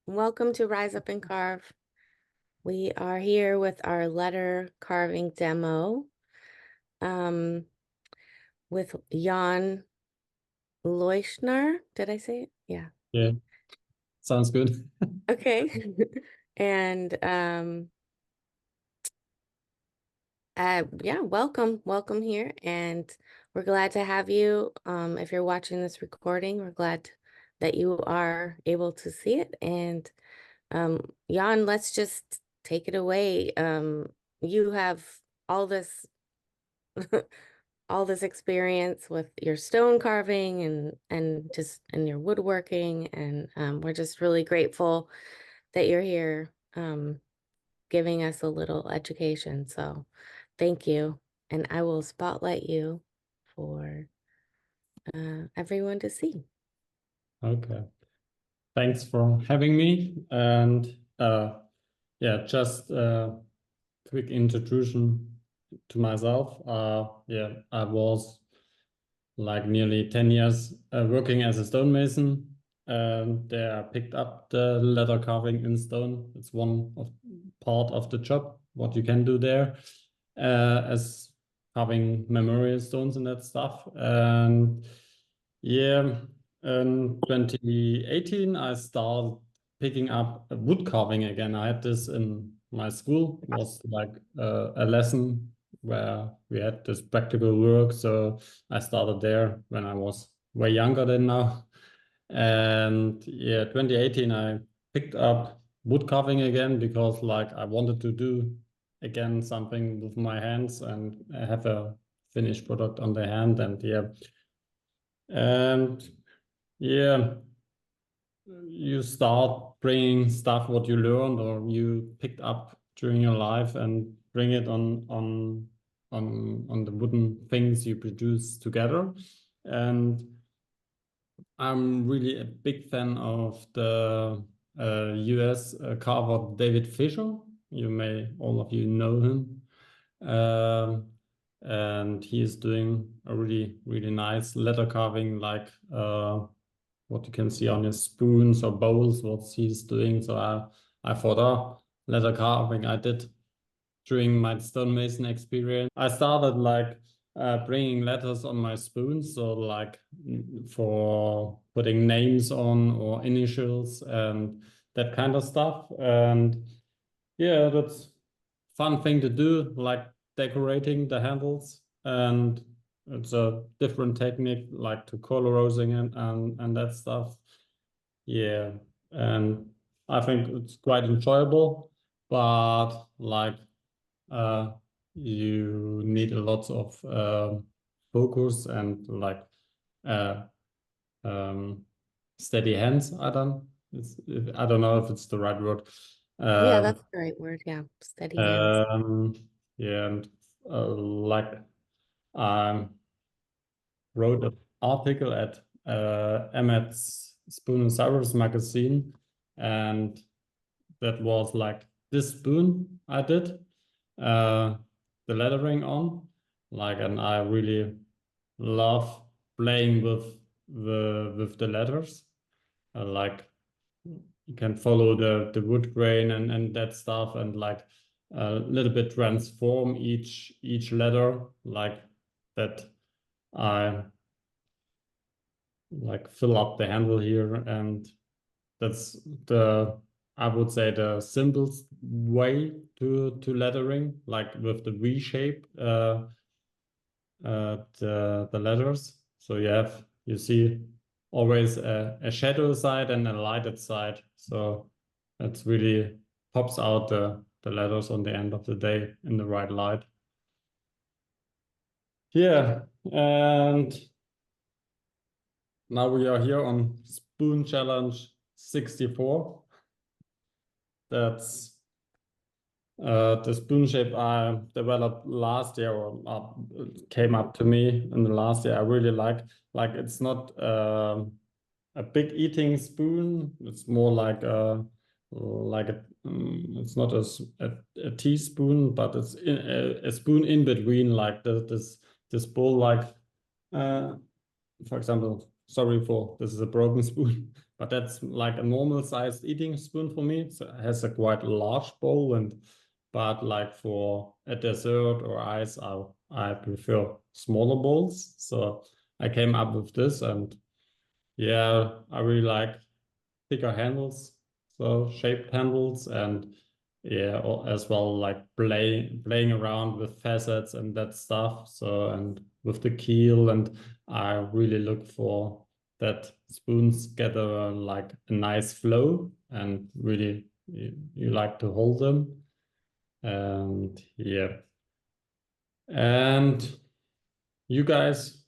Welcome to Rise Up and Carve. We are here with our letter carving demo um, with Jan Leuschner. Did I say it? Yeah. Yeah, sounds good. Okay. And yeah, welcome here. And we're glad to have you. If you're watching this recording, we're glad that you are able to see it. And Jan, let's just take it away. You have all this all this experience with your stone carving and your woodworking, and we're just really grateful that you're here giving us a little education. So thank you. And I will spotlight you for everyone to see. Okay. Thanks for having me. And yeah, just a quick introduction to myself. Yeah, I was like nearly 10 years working as a stonemason. And there I picked up the leather carving in stone. It's one of part of the job, what you can do there, as carving memorial stones and that stuff. And yeah, in 2018, I started picking up wood carving again. I had this in my school, it was like a lesson where we had this practical work. So I started there when I was way younger than now. And yeah, 2018, I picked up wood carving again because like I wanted to do again something with my hands and have a finished product on the hand. And yeah, you start bringing stuff what you learned or you picked up during your life and bring it on the wooden things you produce together. And I'm really a big fan of the US carver David Fisher. You may all of you know him. Um, and he is doing a really nice leather carving like what you can see on his spoons or bowls, what he's doing. So I thought, oh, leather carving I did during my stonemason experience. I started like bringing letters on my spoons, so like for putting names on or initials and that kind of stuff. And yeah, that's fun thing to do, like decorating the handles. And it's a different technique, like to colorizing and that stuff. Yeah, and I think it's quite enjoyable, but like uh, you need a lot of focus and like uh, um, steady hands. I don't know if it's the right word. Yeah, Um, that's the right word. Yeah, steady hands. um, yeah, and like I wrote an article at Emmett's Spoon and Cyrus magazine, and that was like this spoon I did uh, the lettering on, like, and I really love playing with the letters, like you can follow the wood grain and that stuff, and like a little bit transform each letter, like that. I like fill up the handle here, and that's the I would say the simplest way to lettering, like with the V shape, the letters. So you see always a shadow side and a lighted side. So it's really pops out the letters on the end of the day in the right light. Yeah, and now we are here on Spoon Challenge 64. That's the spoon shape I developed last year or came up to me in the last year. I really like it's not a big eating spoon. It's more it's not a teaspoon, but it's a spoon in between, like this bowl, like uh, for example. Sorry for this is a broken spoon. but that's like a normal sized eating spoon for me. So it has a quite large bowl, and but like for a dessert or ice, I prefer smaller bowls. So I came up with this, and yeah, I really like thicker handles, so shaped handles, and yeah, as well like playing around with facets and that stuff. So and with the keel, and I really look for that spoons get a like a nice flow, and really you like to hold them, and yeah, and you guys.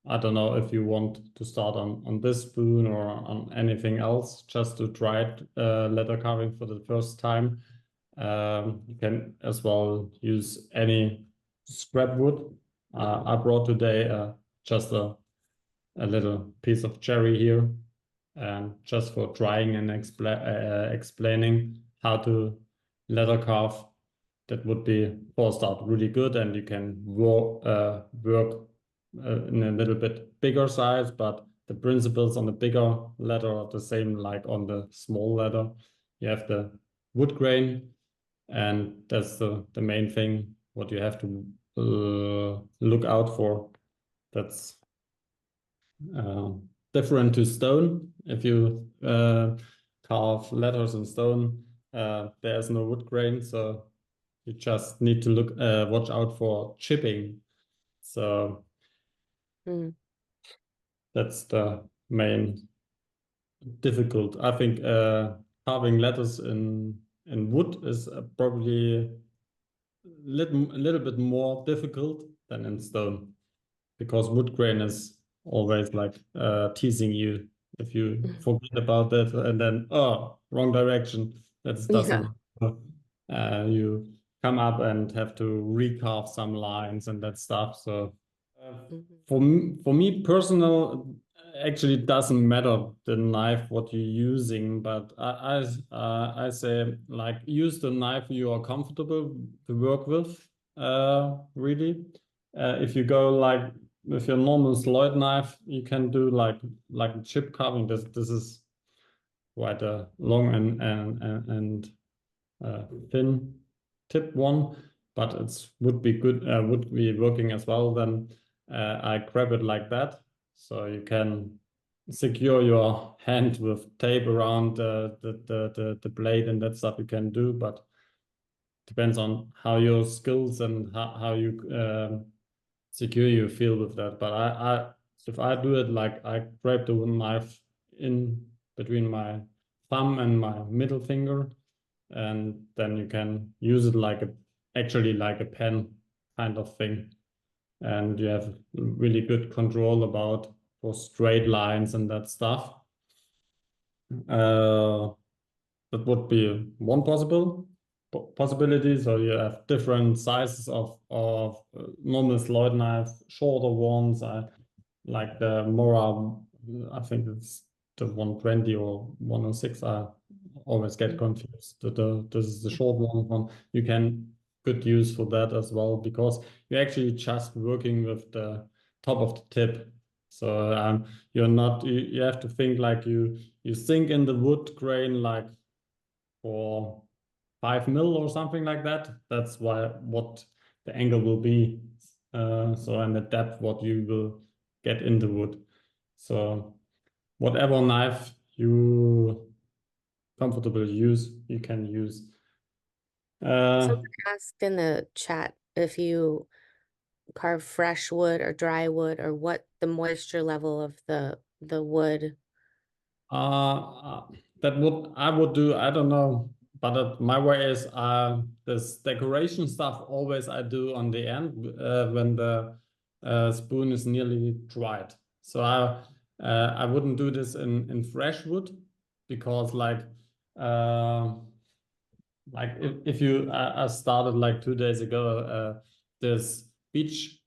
I don't know if you want to start on this spoon or on anything else, just to try it, leather carving for the first time. You can as well use any scrap wood. I brought today just a little piece of cherry here, and just for trying and explaining how to leather carve. That would be for a start really good, and you can work in a little bit bigger size, but the principles on the bigger leather are the same like on the small leather. You have the wood grain, and that's the main thing what you have to look out for. That's uh, different to stone. If you carve letters in stone, there's no wood grain, so you just need to watch out for chipping. So Mm. that's the main difficult. I think carving letters in wood is probably a little bit more difficult than in stone, because wood grain is always like teasing you if you forget about that, and then wrong direction. That doesn't Yeah. work. You come up and have to recarve some lines and that stuff. So uh, Mhm. for me personal, actually it doesn't matter the knife what you're using, but I say like use the knife you are comfortable to work with. Really, if you go like with your normal Sloyd knife, you can do like chip carving. This is quite a long and thin tip one, but it's would be good, would be working as well. Then I grab it like that, so you can secure your hand with tape around the blade and that stuff you can do, but depends on how your skills and how you secure you feel with that. But I if I do it like I grab the knife in between my thumb and my middle finger, and then you can use it like a actually like a pen kind of thing, and you have really good control about for straight lines and that stuff. Uh, that would be one possibility. So you have different sizes of normal Sloyd knife, shorter ones. I like the Mora, I think it's the 120 or 106. I always get Mhm. confused. This is the short one you can good use for that as well, because you're actually just working with the top of the tip. So you're not you have to think like you sink in the wood grain like for 5 mil or something like that. That's why what the angle will be. So and the depth what you will get in the wood. So whatever knife you comfortable use, you can use. Someone Uh, asked in the chat if you carve fresh wood or dry wood or what the moisture level of the wood. Uh, that would I would do. I don't know, but my way is this decoration stuff. Always I do on the end when the spoon is nearly dried. So I wouldn't do this in fresh wood, because uh, like if you I started like 2 days ago this beach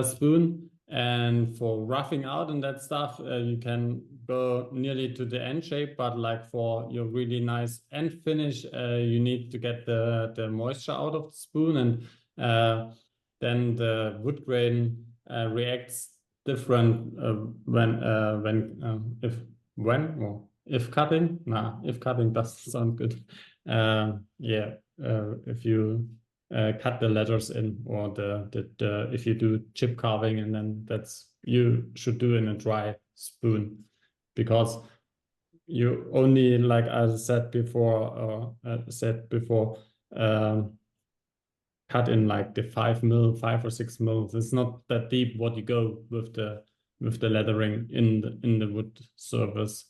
spoon, and for roughing out and that stuff you can go nearly to the end shape, but like for your really nice end finish you need to get the moisture out of the spoon, and then the wood grain reacts different when if when or if cutting. Nah, if cutting does sound good. Yeah, if you cut the letters in, or the if you do chip carving, and then that's you should do in a dry spoon, because you only, like I said before, um, cut in like the 5 mil, 5 or 6 mils. It's not that deep what you go with the lettering in the wood surface.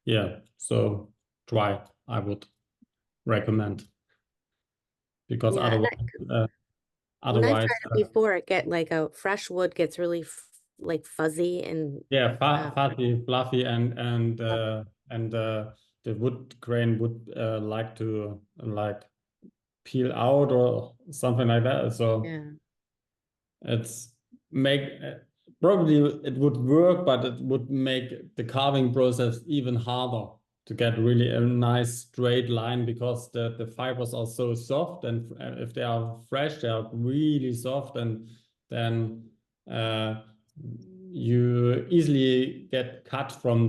Yeah, so dry, I would recommend, because Yeah, and uh, when I otherwise, tried it before, it get like a fresh wood gets really like fuzzy and yeah, uh, fatty, fluffy, fluffy. the wood grain would like to like peel out or something like that. So Yeah. it's make probably it would work, but it would make the carving process even harder to get really a nice straight line, because the fibers are so soft, and if they are fresh, they are really soft, and then uh, you easily get cut from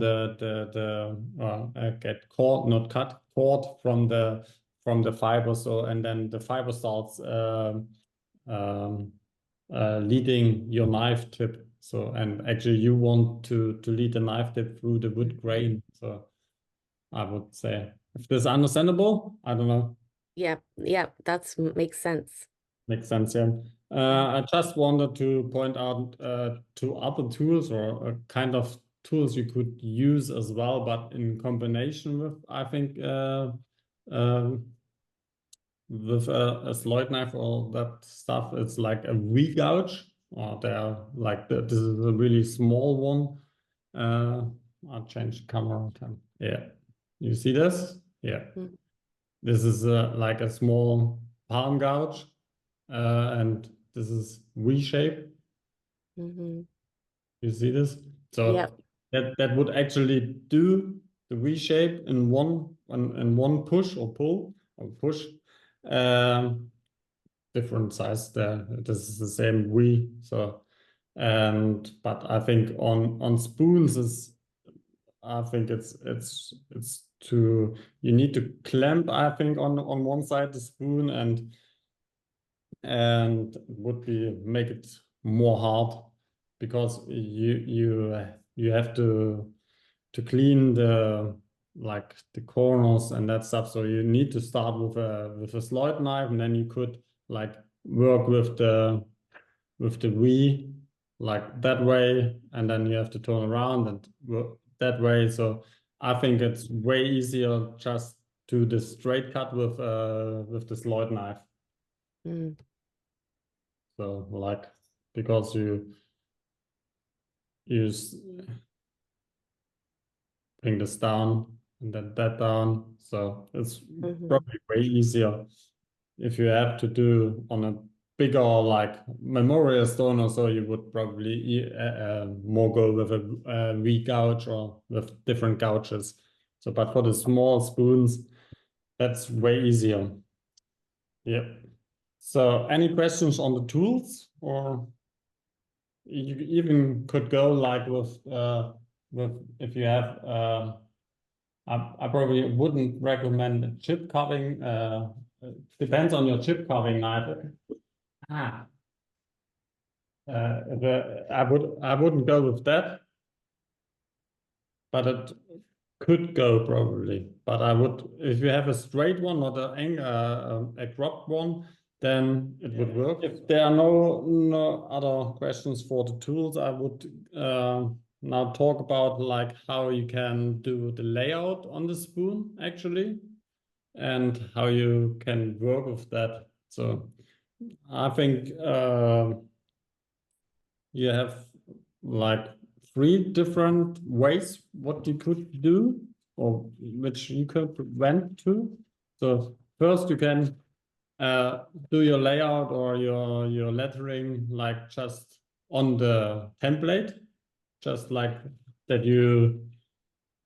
get caught, not cut, caught from the fiber. So, and then the fiber starts um, leading your knife tip. So, and actually you want to lead the knife tip through the wood Mhm. grain. So I would say, if this is understandable, I don't know, Yep, yep, that's makes sense. makes sense, yeah. Mhm. I just wanted to point out two other tools, or kind of tools you could use as well, but in combination with, I think, um, with a slide knife or that stuff, it's like a V gouge, or they're like this is a really small one. I'll change camera time. Yeah, you see this? Yeah, Mhm. this is like a small palm gouge, and this is V shape. Mhm. You see this? So Yep. that would actually do the V shape in one push or pull or push. Um, Different size there. This is the same V. So, and but I think on spoons is, I think it's to, you need to clamp, I think, on one side the spoon, and would be make it more hard, because you have to clean the, like the corners and that stuff. So you need to start with a slide knife, and then you could like work with the V like that way, and then you have to turn around and work that way. So I think it's way easier just to the straight cut with the slide knife. Mm. So like, because you bring this down and then that down. So it's Mhm. probably way easier if you have to do on a bigger, like memorial stone or so. You would probably more go with a V gouge or with different gouges. So, but for the small spoons, that's way easier. Yeah. So, any questions on the tools, or you even could go like with if you have I probably wouldn't recommend chip carving. Depends on your chip carving knife. Ah, I wouldn't go with that, but it could go probably. But I would, if you have a straight one, not a cropped one, then it would work. If there are no other questions for the tools, I would now talk about like how you can do the layout on the spoon actually, and how you can work with that. So I think you have like three different ways what you could do, or which you could went to. So first you can do your layout or your lettering like just on the template, just like that you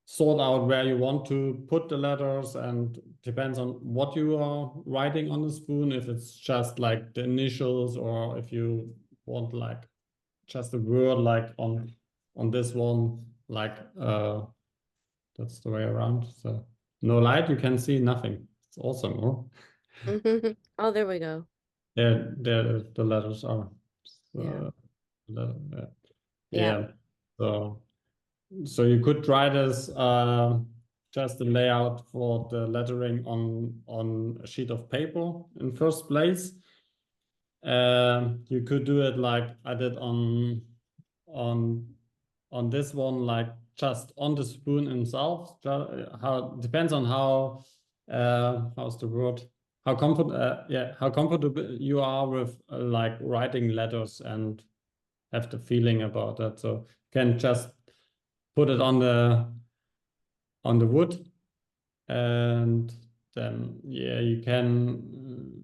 sort out where you want to put the letters, and depends on what you are writing on the spoon, if it's just like the initials, or if you want like just a word like on this one. like that's the way around. So no light, you can see nothing. It's awesome, oh. Oh, there we go. There the letters are. Yeah. So, yeah. Yeah. Yeah. So so you could try this just the layout for the lettering on a sheet of paper in first place. You could do it like I did on on this one, like just on the spoon himself. How depends on how how's the word? How comfortable you are with like writing letters and have the feeling about that. So you can just put it on the wood, and then yeah, you can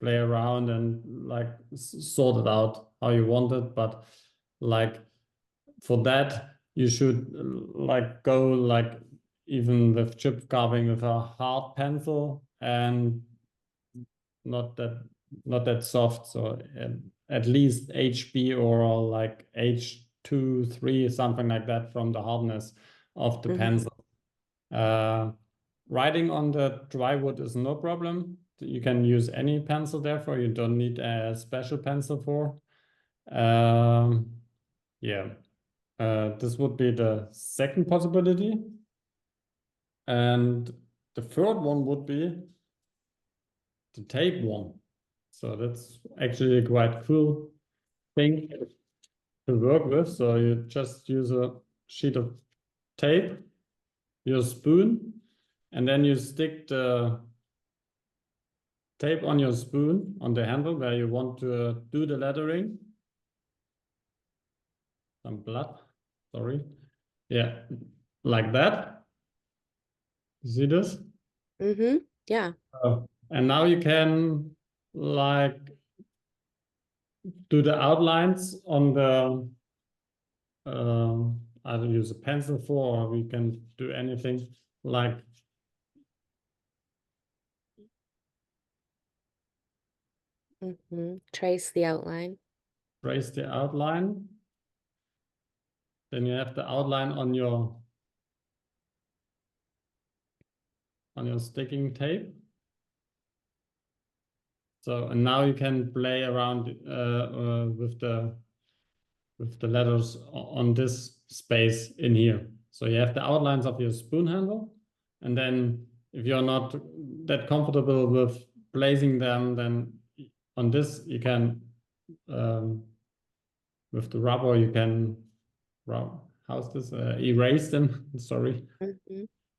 play around and like sort it out how you want it. But like for that, you should like go like even with chip carving with a hard pencil and not that not that soft. So at least HB or like H2, 3, something like that from the hardness of the Hmm. pencil. Uh, Writing on the dry wood is no problem. You can use any pencil, therefore you don't need a special pencil for. Um, yeah, this would be the second possibility. And the third one would be the tape one. So that's actually a quite cool thing to work with. So you just use a sheet of tape, your spoon, and then you stick the tape on your spoon on the handle where you want to do the lettering. Some blood, sorry. Yeah, like that. You see this? Yeah. And now you can like do the outlines on the either use a pencil for, or we can do anything like Trace the outline. trace the outline. Then you have the outline on your sticking tape. So and now you can play around with the letters on this space in here. So you have the outlines of your spoon handle, and then if you're not that comfortable with placing them, then on this you can um, with the rubber you can how's this erase them. Sorry, Hmm.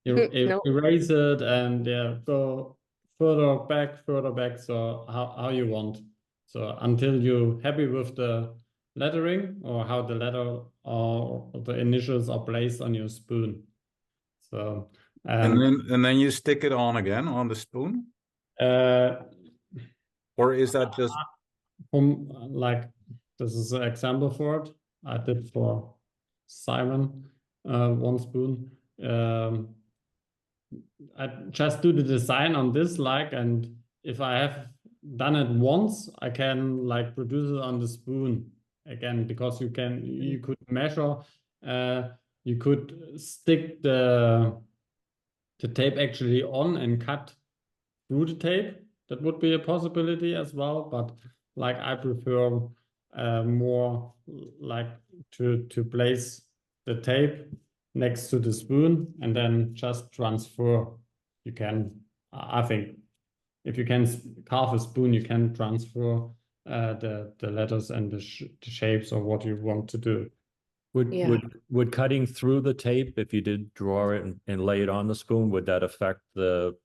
No. erase it and yeah, go further back. So how you want. So until you're happy with the lettering or how the letter or the initials are placed on your spoon. So and And then you stick it on again on the spoon, uh, or is that just like this is an example for it. I did for Simon one spoon. I just do the design on this like, and if I have done it once, I can like produce it on the spoon again because you could measure, uh, you could stick the tape actually on and cut through the tape. That would be a possibility as well, but like I prefer more like to place the tape next to the spoon and then just transfer. You can, I think, if you can carve a spoon, you can transfer the letters and the shapes of what you want to do. Would Yeah. would cutting through the tape, if you did draw it and lay it on the spoon, would that affect the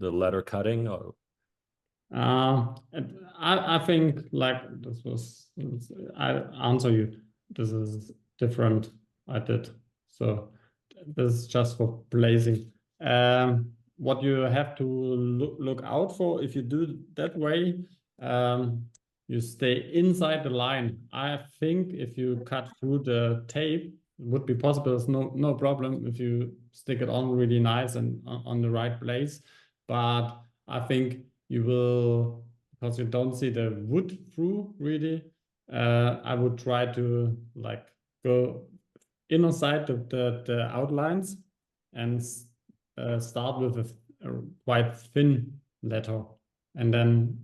letter cutting? Or And I think like this was I answer you. This is different. I did so. This is just for placing. What you have to look out for if you do that way, you stay inside the line. I think if you cut through the tape, it would be possible. It's no problem if you stick it on really nice and on the right place. But I think you will, because you don't see the wood through really. I would try to like go inner side of the outlines and start with a quite thin letter, and then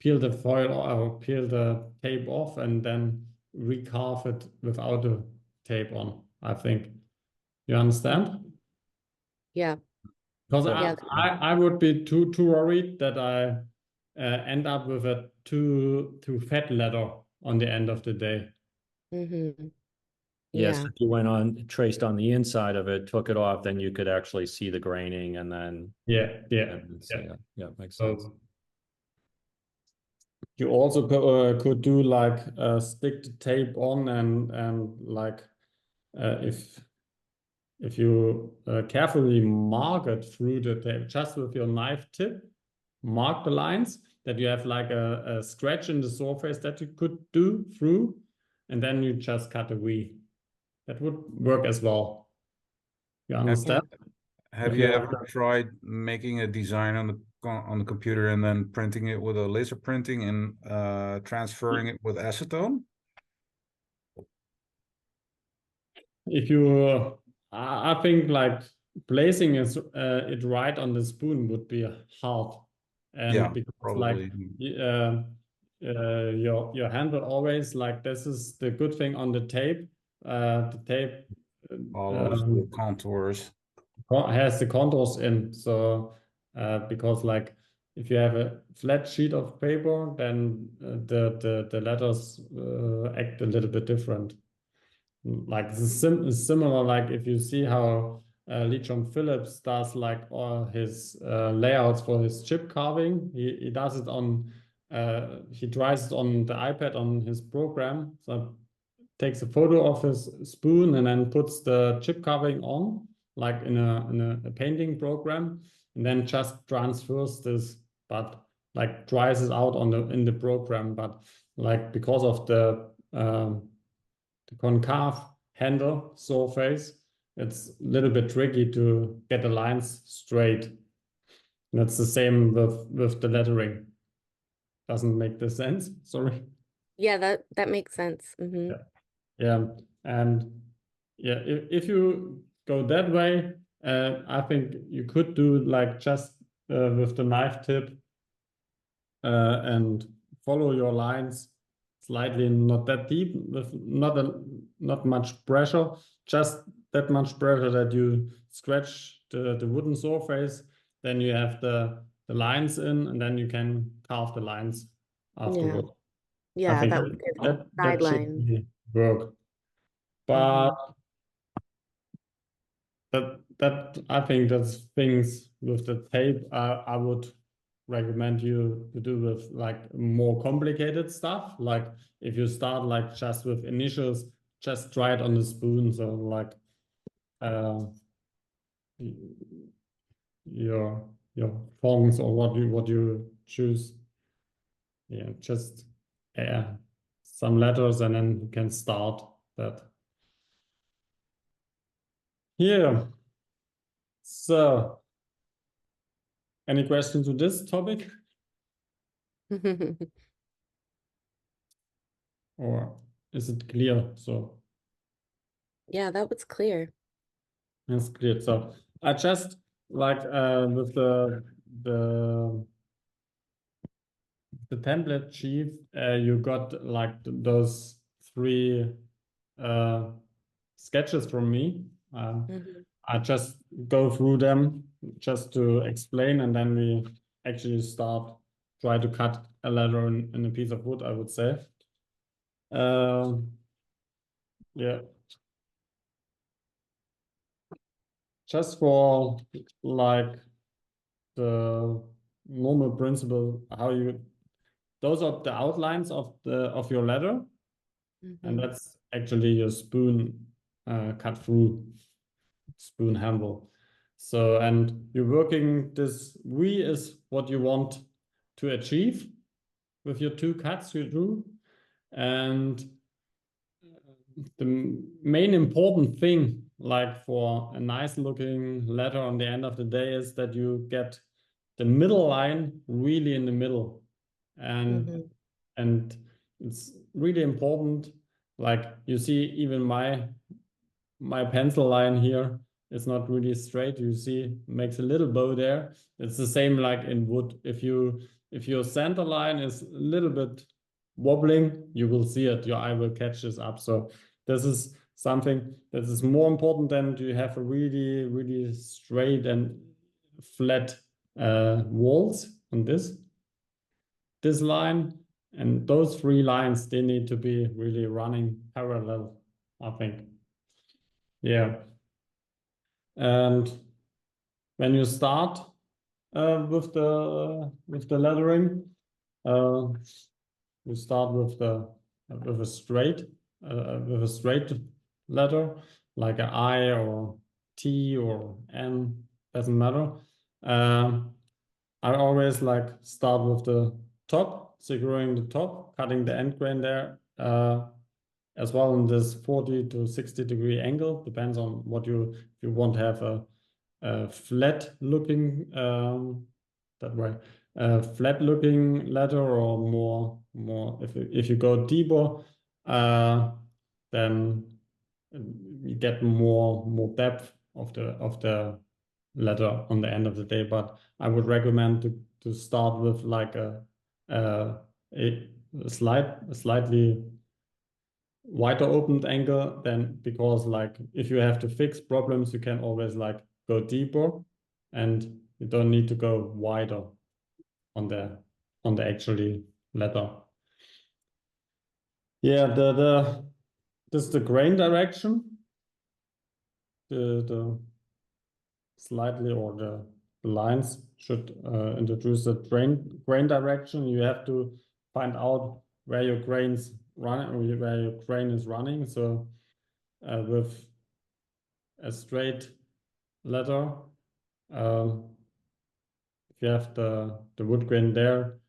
peel the foil or peel the tape off and then recarve it without the tape on, I think. You understand? Yeah. Because Yeah. I would be too worried that I end up with a too fat letter on the end of the day. Mm-hmm. Yes, Yeah. if you went on, traced on the inside of it, took it off, then you could actually see the graining and then, Yeah, yeah, makes sense. So you also could do like stick the tape on and like if you carefully mark it through the tape just with your knife tip, mark the lines that you have like a scratch in the surface that you could do through, and then you just cut a V. That would work as well. You understand? Have you ever tried making a design on the computer and then printing it with a laser printing and transferring it with acetone? If you, I think like placing it right on the spoon would be hard, and Yeah, because like probably. your hand will always like this is the good thing on the tape. The tape Follows the contours. has the contours in, so because like if you have a flat sheet of paper, then the letters act a little bit different. Like similar, like if you see how Lee John Phillips does like all his layouts for his chip carving, he does it on he tries it on the iPad on his program. So takes a photo of his spoon and then puts the chip carving on, like in a painting program, and then just transfers this, but like tries it out on in the program. But like because of the concave handle surface, it's a little bit tricky to get the lines straight. And that's the same with the lettering. Doesn't make the sense. Sorry. Yeah, that makes sense. Mm-hmm. Yeah, and yeah, if you go that way, I think you could do like just with the knife tip and follow your lines slightly, not that deep, with not much pressure, just that much pressure that you scratch the wooden surface. Then you have the lines in, and then you can carve the lines Yeah. afterward. I Yeah, think that would give that should guidelines. really work. But Mm-hmm. that I think that's things with the tape I would recommend you to do with like more complicated stuff. Like if you start like just with initials, just try it on the spoon. So like uh, your fonts or what you choose. Yeah, just some letters and then you can start that. Here. So any questions to this topic? Or is it clear? So Yeah, that was clear. it's clear. So I just like with the template sheet, you got like those three uh, sketches from me. Mm-hmm. I just go through them just to explain, and then we actually try to cut a letter in a piece of wood, I would say. Yeah. Just for like the normal principle, how you those are the outlines of your letter, and Mm-hmm. that's actually your spoon cut through spoon handle. So, and you're working this V is what you want to achieve with your two cuts you drew, and the main important thing, like for a nice looking letter on the end of the day, is that you get the middle line really in the middle. And Mm-hmm. and it's really important like you see, even my pencil line here is not really straight. You see, makes a little bow there. It's the same like in wood. If your center line is a little bit wobbling, you will see it. Your eye will catch this up. So this is something that is more important than to have a really, really straight and flat walls on this line. And those three lines, they need to be really running parallel, I think. Yeah. And when you start with the lettering, you start with with a straight letter like an I or T or N, doesn't matter. I always like start with the top, securing the top, cutting the end grain there, as well in this 40 to 60 degree angle, depends on what if you want to have a flat looking that way, flat looking letter, or more if you go deeper, then you get more depth of the letter on the end of the day. But I would recommend to start with like a slightly wider opened angle, then, because like if you have to fix problems, you can always like go deeper, and you don't need to go wider on the actually letter. Yeah, this is the grain direction. The slightly, or the lines should introduce the grain direction. You have to find out where your grains run, where your grain is running. So with a straight letter, if you have the wood grain there,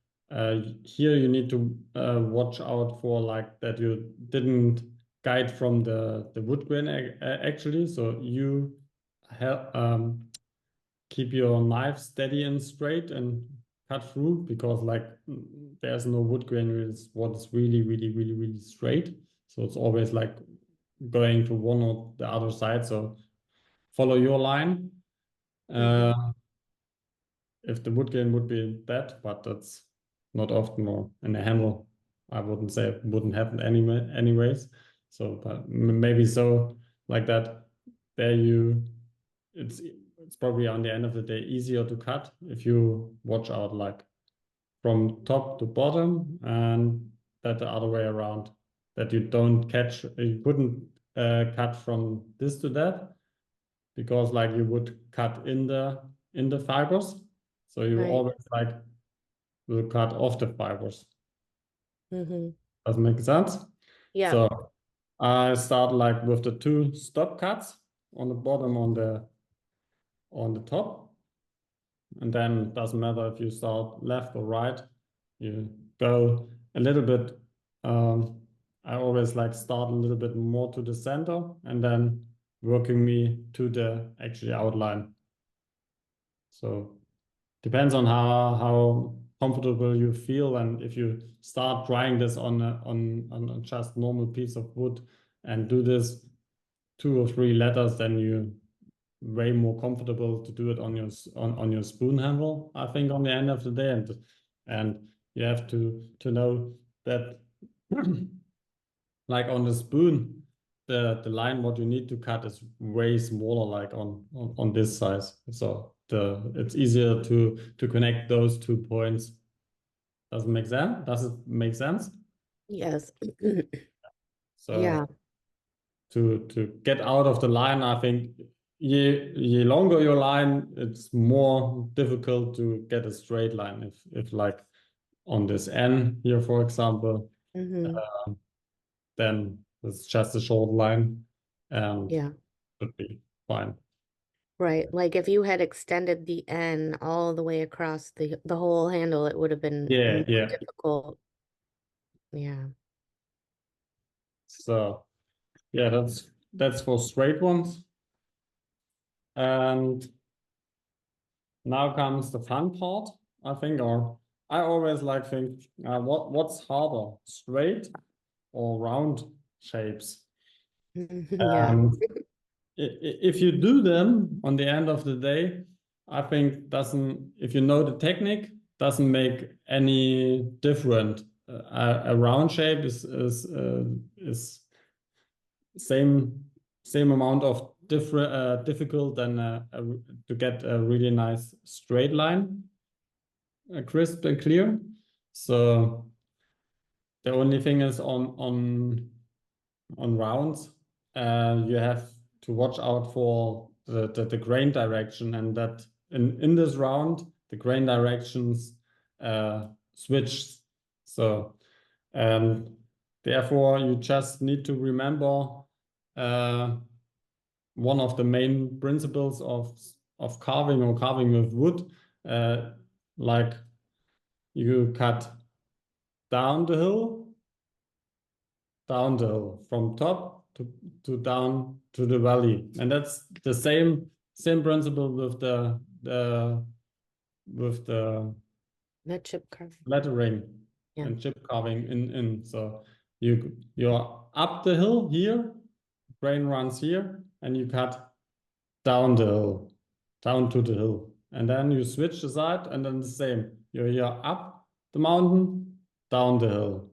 here you need to watch out for like that you didn't guide from the wood grain actually. So you keep your knife steady and straight and cut through, because like there's no wood grain what is really, really, really, really straight. So it's always like going to one or the other side. So follow your line. If the wood grain would be that, but that's not often, or in a handle, I wouldn't say it wouldn't happen anyways. So, but maybe so like that. There it's probably on the end of the day easier to cut if you watch out like from top to bottom, and that the other way around, that you don't catch, you couldn't cut from this to that, because like you would cut in the fibers. So you Right. always like will cut off the fibers. Mm-hmm. Does it make sense? Yeah. So I start like with the two stop cuts on the bottom, on the top, and then doesn't matter if you start left or right. You go a little bit. I always like start a little bit more to the center, and then working me to the actually outline. So depends on how comfortable you feel, and if you start drying this on a just normal piece of wood and do this 2 or 3 letters, then you way more comfortable to do it on your spoon handle, I think, on the end of the day. And you have to know that like on the spoon, the line what you need to cut is way smaller, like on this size. So it's easier to connect those 2 points. Does it make sense? Does it make sense? Yes. So Yeah. to get out of the line, I think ye longer your line, it's more difficult to get a straight line. If like on this N here, for example, Mm-hmm. then it's just a short line and Yeah. should be fine. Right. Like if you had extended the N all the way across the whole handle, it would have been Yeah, more yeah. difficult. Yeah. So yeah, that's for straight ones. And now comes the fun part, I think, or I always like think, what's harder, straight or round? shapes. Yeah. And if you do them on the end of the day, I think doesn't, if you know the technique, doesn't make any different. A round shape is same amount of difficult than to get a really nice straight line, crisp and clear. So the only thing is on rounds, you have to watch out for the grain direction, and that in this round the grain directions switch. So and therefore you just need to remember one of the main principles of carving or carving with wood, like you cut down the hill, from top to down to the valley, and that's the same principle with the Not chip carving. lettering Yeah. and chip carving in. So you're up the hill here, grain runs here, and you cut down the hill, down to the hill, and then you switch the side, and then the same. You're here up the mountain, down the hill.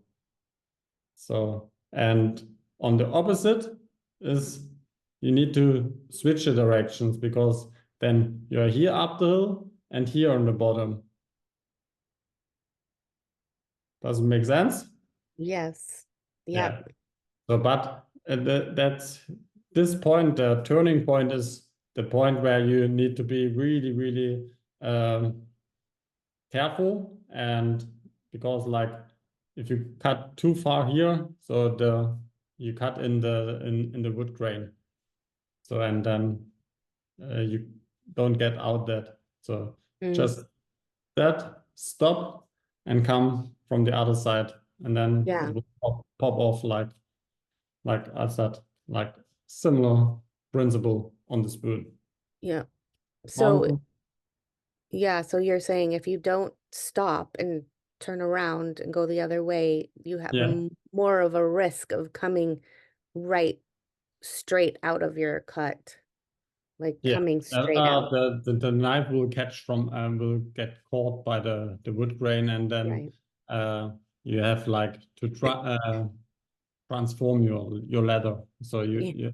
So, and on the opposite is you need to switch the directions, because then you're here up the hill and here on the bottom. Does it make sense? Yes. Yeah. Yep. So, but that's this point, the turning point is the point where you need to be really, really careful, and because like if you cut too far here, so you cut in the wood grain. So and then you don't get out that. So just that, stop and come from the other side, and then Yeah. it will pop off like I said, like similar principle on the spoon. Yeah. So Mountain. yeah, so you're saying if you don't stop and turn around and go the other way, you have Yeah. more of a risk of coming right straight out of your cut, like Yeah, coming straight out, the knife will catch from will get caught by the wood grain, and then right? you have like to transform your leather. So Yeah. you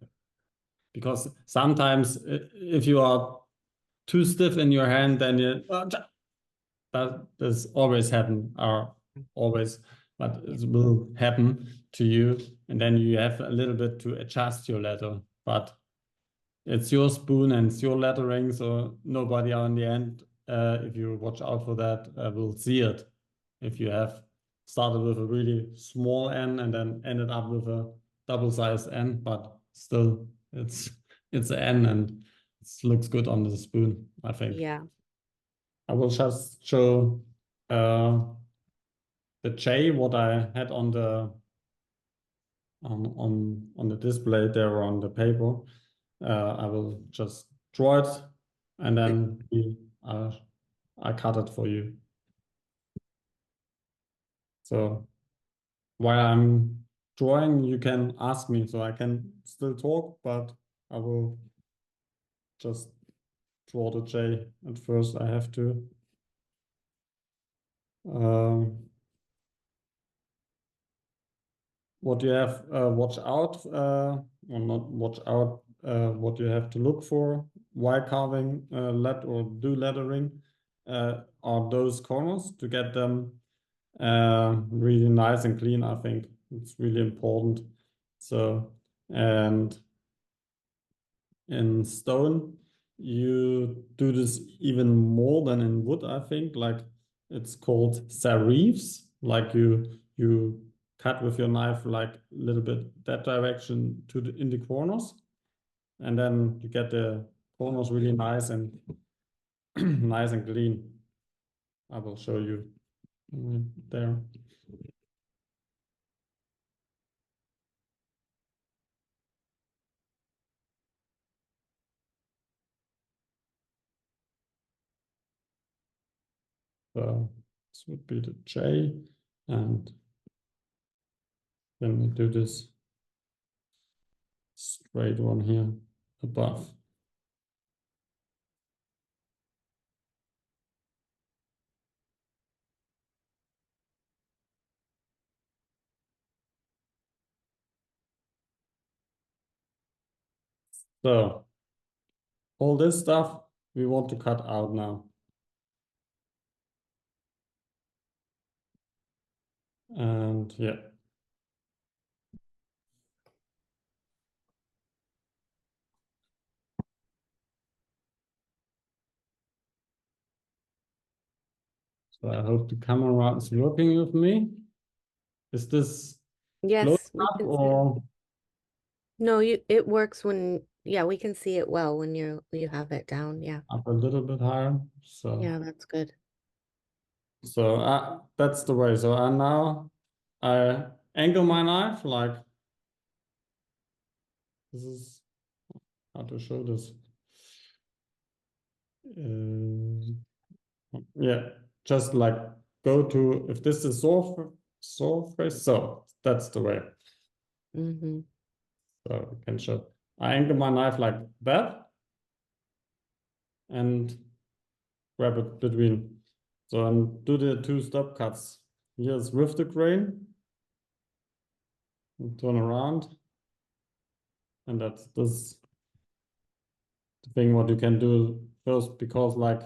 because sometimes if you are too stiff in your hand, then you that does always happen, or always, but it will happen to you, and then you have a little bit to adjust your leather, but it's your spoon and it's your lettering, so nobody on the end, if you watch out for that, will see it. If you have started with a really small N and then ended up with a double-sized N, but still it's an N and it looks good on the spoon, I think. Yeah. I will just show the J, what I had on the display there on the paper. I will just draw it, and then I cut it for you. So while I'm drawing, you can ask me, so I can still talk, but I will just draw the J. At first, I have to what you have watch out, or not watch out, what you have to look for while carving or do lettering, are those corners, to get them really nice and clean. I think it's really important. So, and in stone, you do this even more than in wood, I think. Like it's called serifs, like you cut with your knife like a little bit that direction in the corners, and then you get the corners really nice and nice and clean. I will show you there. So this would be the J, and then we do this straight one here above. So all this stuff we want to cut out now. And yeah. So I hope the camera is working with me. Is this close Yes, we enough can see it. or No, it works when, yeah, we can see it well when you have it down. Yeah. up a little bit higher? Yeah, that's good. So that's the way. So now I angle my knife like this is how to show this. Yeah, just like go to if this is surface, so that's the way. Mm-hmm. So I can show. I angle my knife like that and grab it between. So and do the two stop cuts. Here's with the grain. And turn around. And that's this the thing what you can do first because like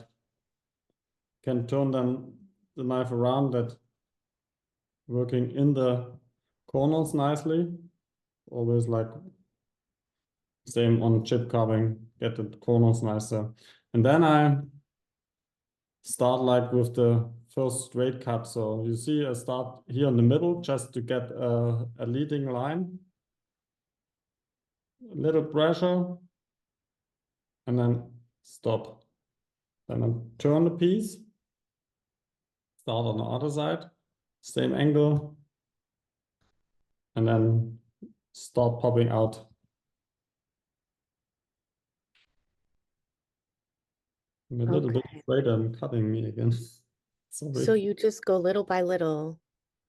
can turn then the knife around that working in the corners nicely. Always like same on chip carving, get the corners nicer. And then I start like with the first straight cut. So you see I start here in the middle just to get a leading line. A little pressure and then stop. Then I turn the piece, start on the other side, same angle, and then start popping out. I'm a little bit Okay. afraid I'm cutting me again. Sorry. So you just go little by little.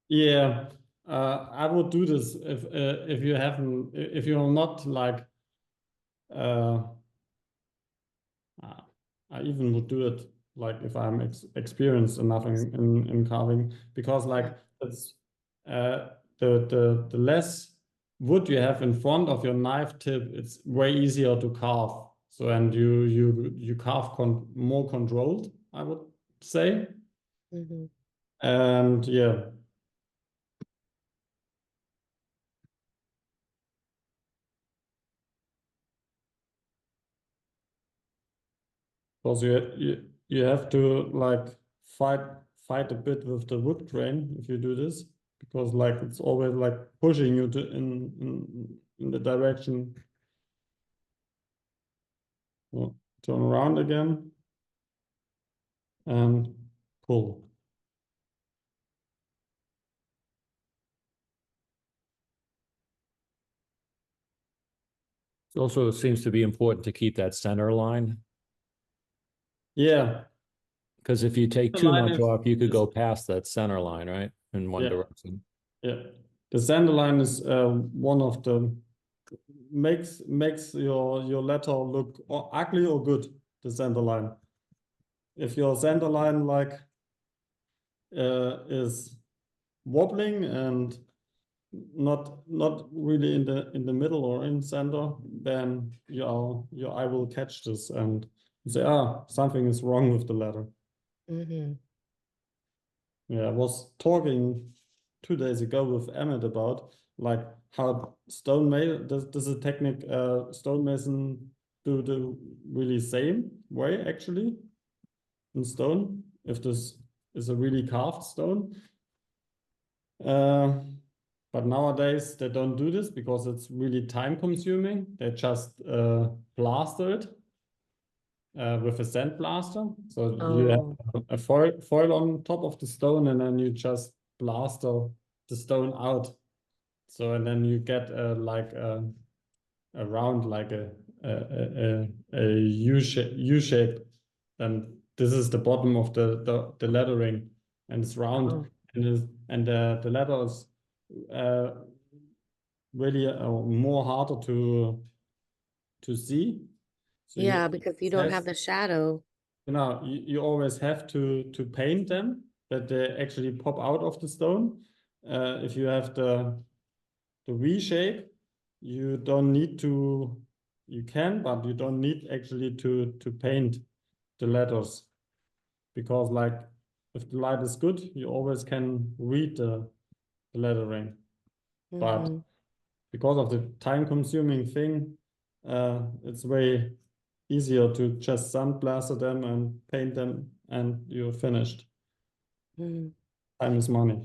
Yeah, I would do this if you haven't if you're not like uh, I even would do it like if I'm experienced enough in carving because like it's the less wood you have in front of your knife tip, it's way easier to carve. So and you carve more controlled, I would say. Mm-hmm. And yeah. Because you have to like fight a bit with the wood grain if you do this because like it's always like pushing you to in the direction. So turn around again and pull. It also seems to be important to keep that center line, Yeah, because if you take the too line much off, you could is go past that center line, right? In one yeah direction. yeah. The center line is one of the makes your letter look ugly or good. The center line. If your center line like is wobbling and not really in the middle or in center, then your eye will catch this and say, something is wrong with the letter. Mm-hmm. Yeah, I was talking 2 days ago with Emmett about like how stonemason does a technique stonemason do the really same way actually in stone if this is a really carved stone. But nowadays they don't do this because it's really time consuming. They just plaster it with a sandblaster. So you have Oh. a foil on top of the stone and then you just plaster the stone out. So and then you get like a round like a U shape. And this is the bottom of the lettering and it's round Oh. and the letter is really more harder to see. So you Yeah, because you don't have the shadow. you always have to paint them that they actually pop out of the stone. If you have the V shape, you don't need to. You can, but you don't need actually to paint the letters, because like if the light is good, you always can read the lettering. But Mm-hmm. because of the time-consuming thing, it's way easier to just sandblaster them and paint them, and you're finished. Mm-hmm. Time is money.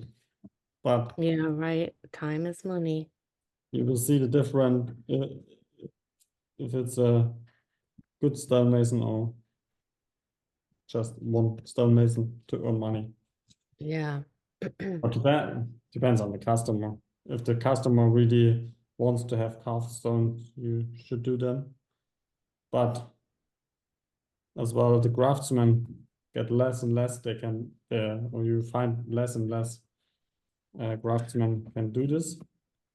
But Yeah, right. Time is money. you will see the different if it's a good stonemason or just one stonemason to earn money. Yeah. But depends on the customer. If the customer really wants to have carved stones, you should do them. But as well, the craftsmen get less and less. They can, or you find less and less craftsmen can do this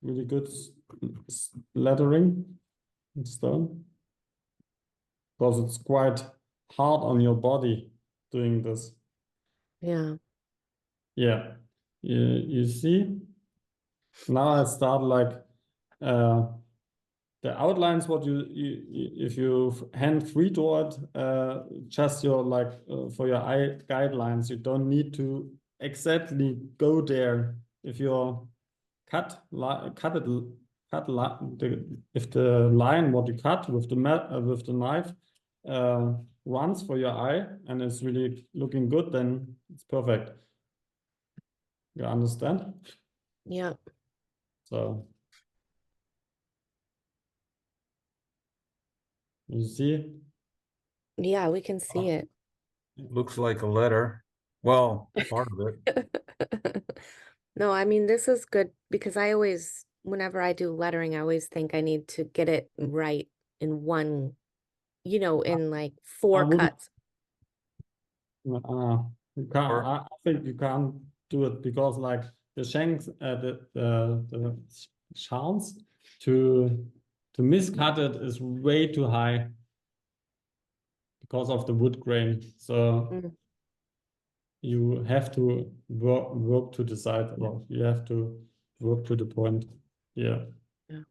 really good lettering in stone, because it's quite hard on your body doing this. Yeah. Yeah, you see, now I start like the outlines. What if you hand free draw it, just your like for your eye guidelines, you don't need to exactly go there. If you're cut it if the line what you cut with the knife runs for your eye and it's really looking good, then it's perfect. You understand? Yeah. So you see, Yeah, we can see it. It looks like a letter. Well, part of it. No, I mean, this is good because I always, whenever I do lettering, I always think I need to get it right in one, in like I four wouldn't. cuts. You can't. Or I think you can't do it because like the shanks, the chance to miscut it is way too high because of the wood grain. So Mm, you have to work to the side, or you have to work to the point. Yeah. yeah.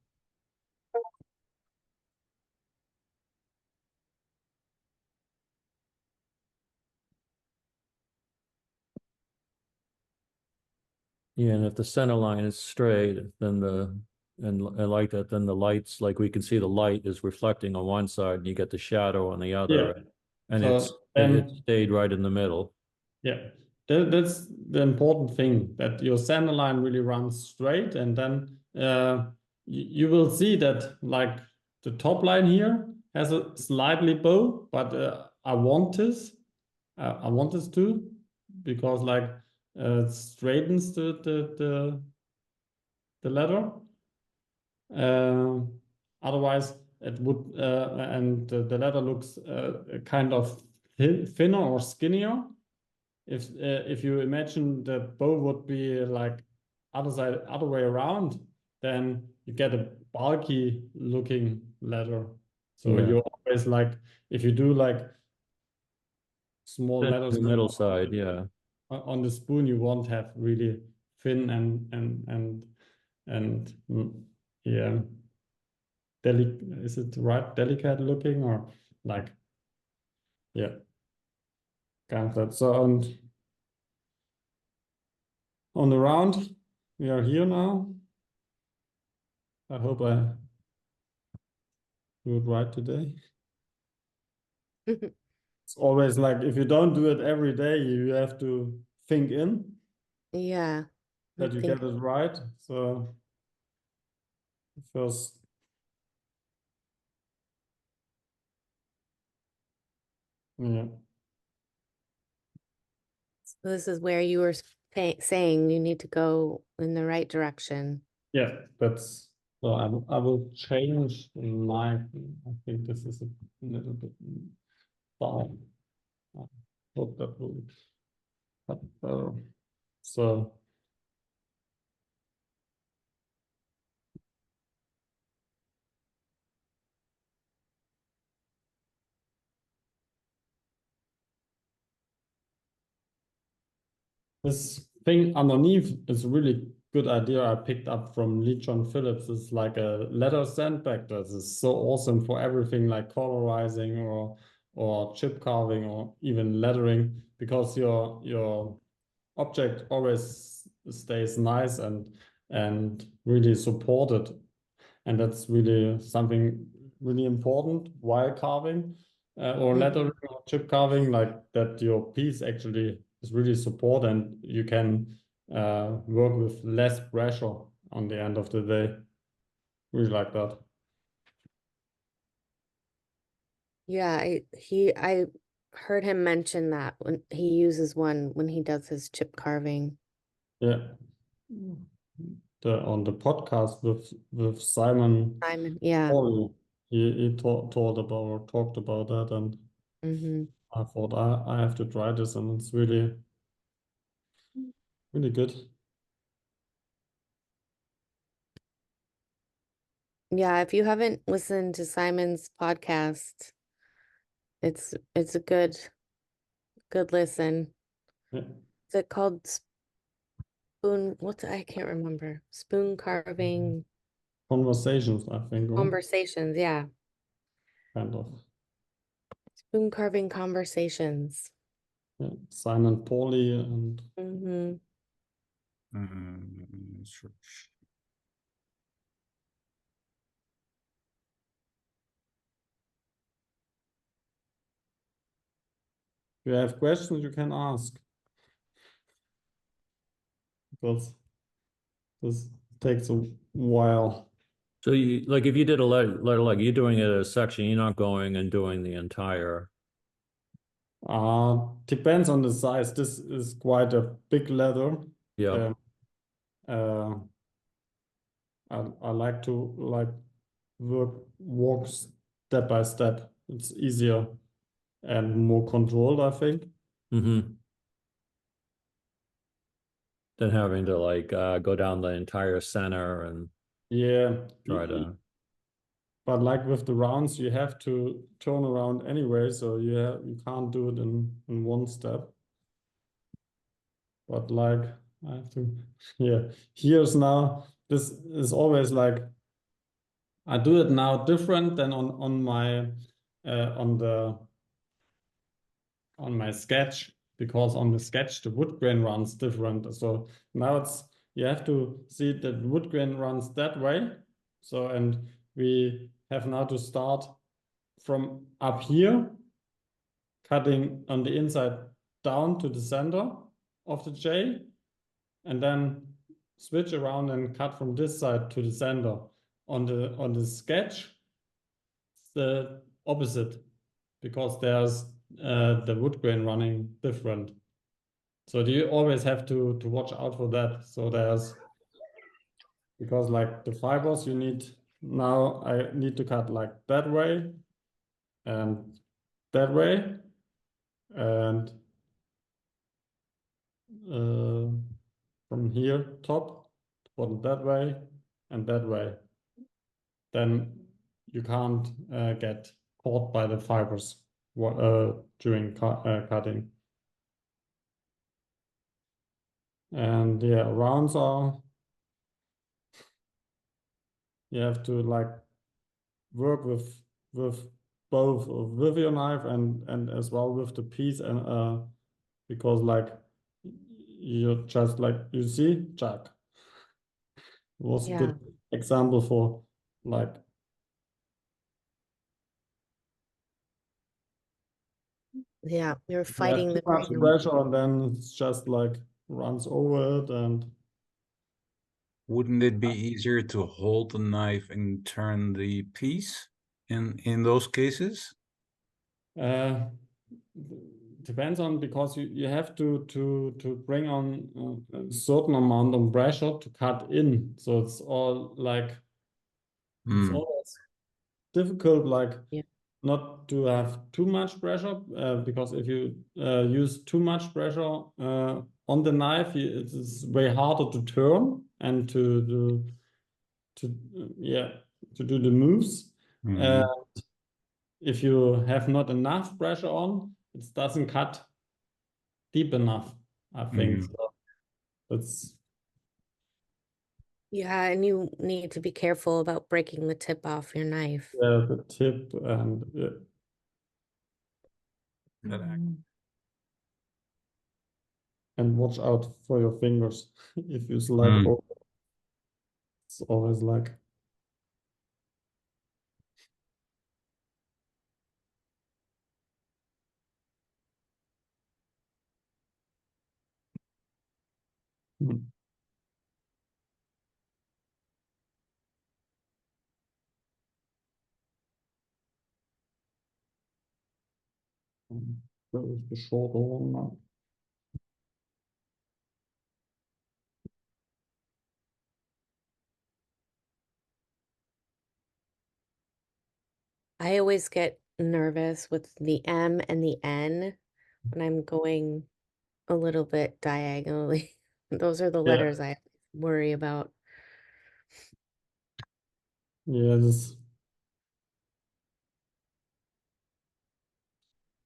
Yeah, and if the center line is straight, then and like that, then the lights, like we can see the light is reflecting on one side and you get the shadow on the Yeah. other. And So it then, stayed right in the middle. yeah, that's the important thing, that your center line really runs straight, and then you will see that like the top line here has a slightly bow, but I want this. I want this too, because like it straightens the letter. Uh, Otherwise, it would and the letter looks kind of thinner or skinnier. If you imagine the bow would be like other way around, then you get a bulky looking letter. So Yeah. you always like, if you do like small letters The middle side, yeah. on the spoon, you won't have really thin and yeah, is it right, delicate looking, or like, yeah, kind of that. So on the round, we are here now. I hope I do it right today. It's always like, if you don't do it every day, you have to think in Yeah. I that you think, get it right. So first, yeah, so this is where you were saying you need to go in the right direction. yeah, that's, so I will change my, I think this is a little bit down. I hope that will cut better. So This thing underneath is a really good idea I picked up from Lee John Phillips. It's like a leather sandbag that is so awesome for everything like colorizing or chip carving or even lettering, because your object always stays nice and really supported. And that's really something really important while carving or lettering or chip carving, like that your piece actually is really supported and you can work with less pressure on the end of the day. Really like that. Yeah, I heard him mention that when he uses one when he does his chip carving. Yeah. On the podcast with Simon Simon, yeah. Pouly, he talked about that, and Mm-hmm. I thought I have to try this, and it's really good. Yeah, if you haven't listened to Simon's podcast, it's a good listen. Yeah. Is it called Spoon? I can't remember. Spoon carving Conversations, I think, or conversations. Yeah, kind of. spoon carving conversations. Yeah. Simon Pouly, and Mm-hmm. Search. if you have questions, you can ask, because this takes a while. So you like if you did a letter like you're doing it as a section, you're not going and doing the entire. Depends on the size. This is quite a big leather. Yeah. Um, uh, I like to walk step by step. It's easier and more controlled, I think. Mm-hmm. Than having to like go down the entire center and Yeah, try to. but like with the rounds, you have to turn around anyway, so you can't do it in one step. But like I have to, yeah. Here's now. This is always like I do it now different than on my on the on my sketch, because on the sketch the wood grain runs different. So now you have to see that wood grain runs that way. So and we have now to start from up here, cutting on the inside down to the center of the J, and then switch around and cut from this side to the center. On the sketch, it's the opposite, because there's the wood grain running different. So do you always have to watch out for that? So because like the fibers you need, now I need to cut like that way and that way, and uh, from here top, bottom that way and that way. Then you can't get caught by the fibers during cutting. And yeah, rounds are, you have to like work with both with your knife and as well with the piece, and because like you just like you see Jack was a Yeah, good example for like yeah. You're you have fighting too the much grain. pressure and then it's just like runs over it. And Wouldn't it be easier to hold the knife and turn the piece in those cases? uh depends on, because you have to bring on a certain amount of pressure to cut in, so it's all like it's Hmm. always difficult, like Yeah. not to have too much pressure, because if you use too much pressure on the knife, it is way harder to turn and yeah, to do the moves. Mhm. If you have not enough pressure on, it doesn't cut deep enough, I think. Mhm. So It's Yeah, and you need to be careful about breaking the tip off your knife. the tip and That and watch out for your fingers. If you slide Mm. over, it's always like hmm, that is the shorter one now. I always get nervous with the M and the N when I'm going a little bit diagonally. Those are the Yeah, letters I worry about. yeah. This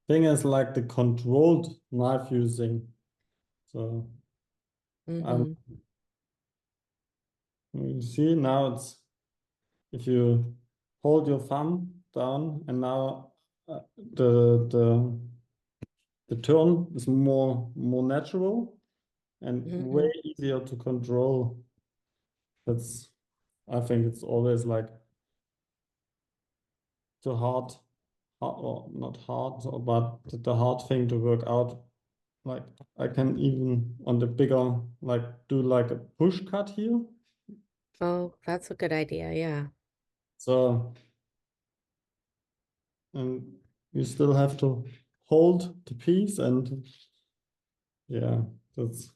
thing is like the controlled knife using. So Hmm. you see now it's if you hold your thumb down and now the the turn is more natural and way Hmm. easier to control. That's I think it's always like the hard or not hard, but the hard thing to work out. Like I can even on the bigger like do like a push cut here. Oh, that's a good idea. Yeah. So and you still have to hold the piece and yeah, that's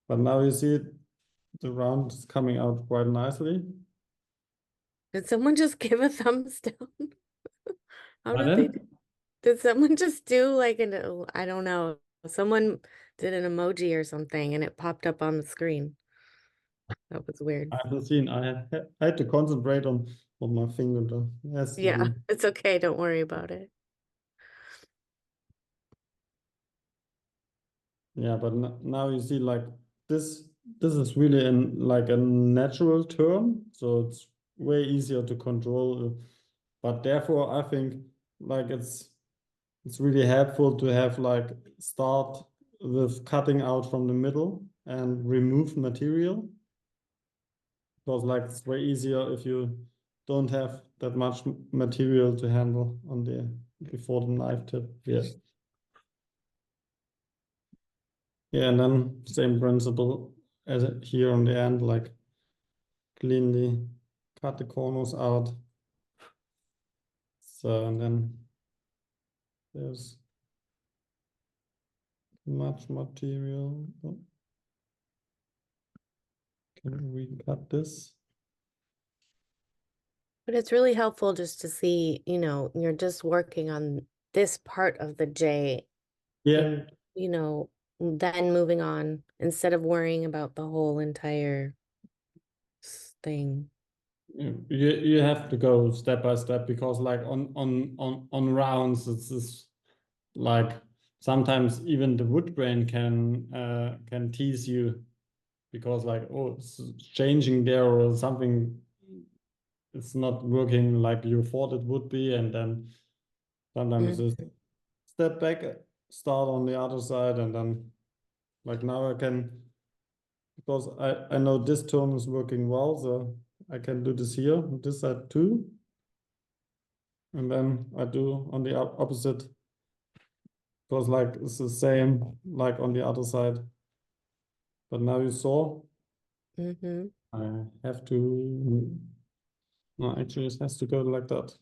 but now you see it, the round is coming out quite nicely. Did someone just give a thumbs down? How But did they then Did someone just do like I don't know. Someone did an emoji or something and it popped up on the screen. That was weird. I haven't seen I had to concentrate on my finger though. It has to Yeah, be it's okay. Don't worry about it. yeah, but now you see like this this is really in like a natural turn, so it's way easier to control. But therefore, I think like it's really helpful to have like start with cutting out from the middle and remove material because like it's way easier if you don't have that much material to handle on the before the knife tip. Yeah. Yeah, and then same principle as here on the end, like cleanly cut the corners out. So, and then there's much material. Oh, can we cut this? But it's really helpful just to see, you're just working on this part of the J Yeah, and, then moving on instead of worrying about the whole entire thing. you have to go step by step because like on rounds it's like sometimes even the wood grain can tease you because like oh it's changing there or something it's not working like you thought it would be and then sometimes Mm. it's step back start on the other side and then like now I can because I know this turn is working well so I can do this here on this side too and then I do on the opposite because like it's the same like on the other side but now you saw Mm-hmm. I have to no actually it has to go like that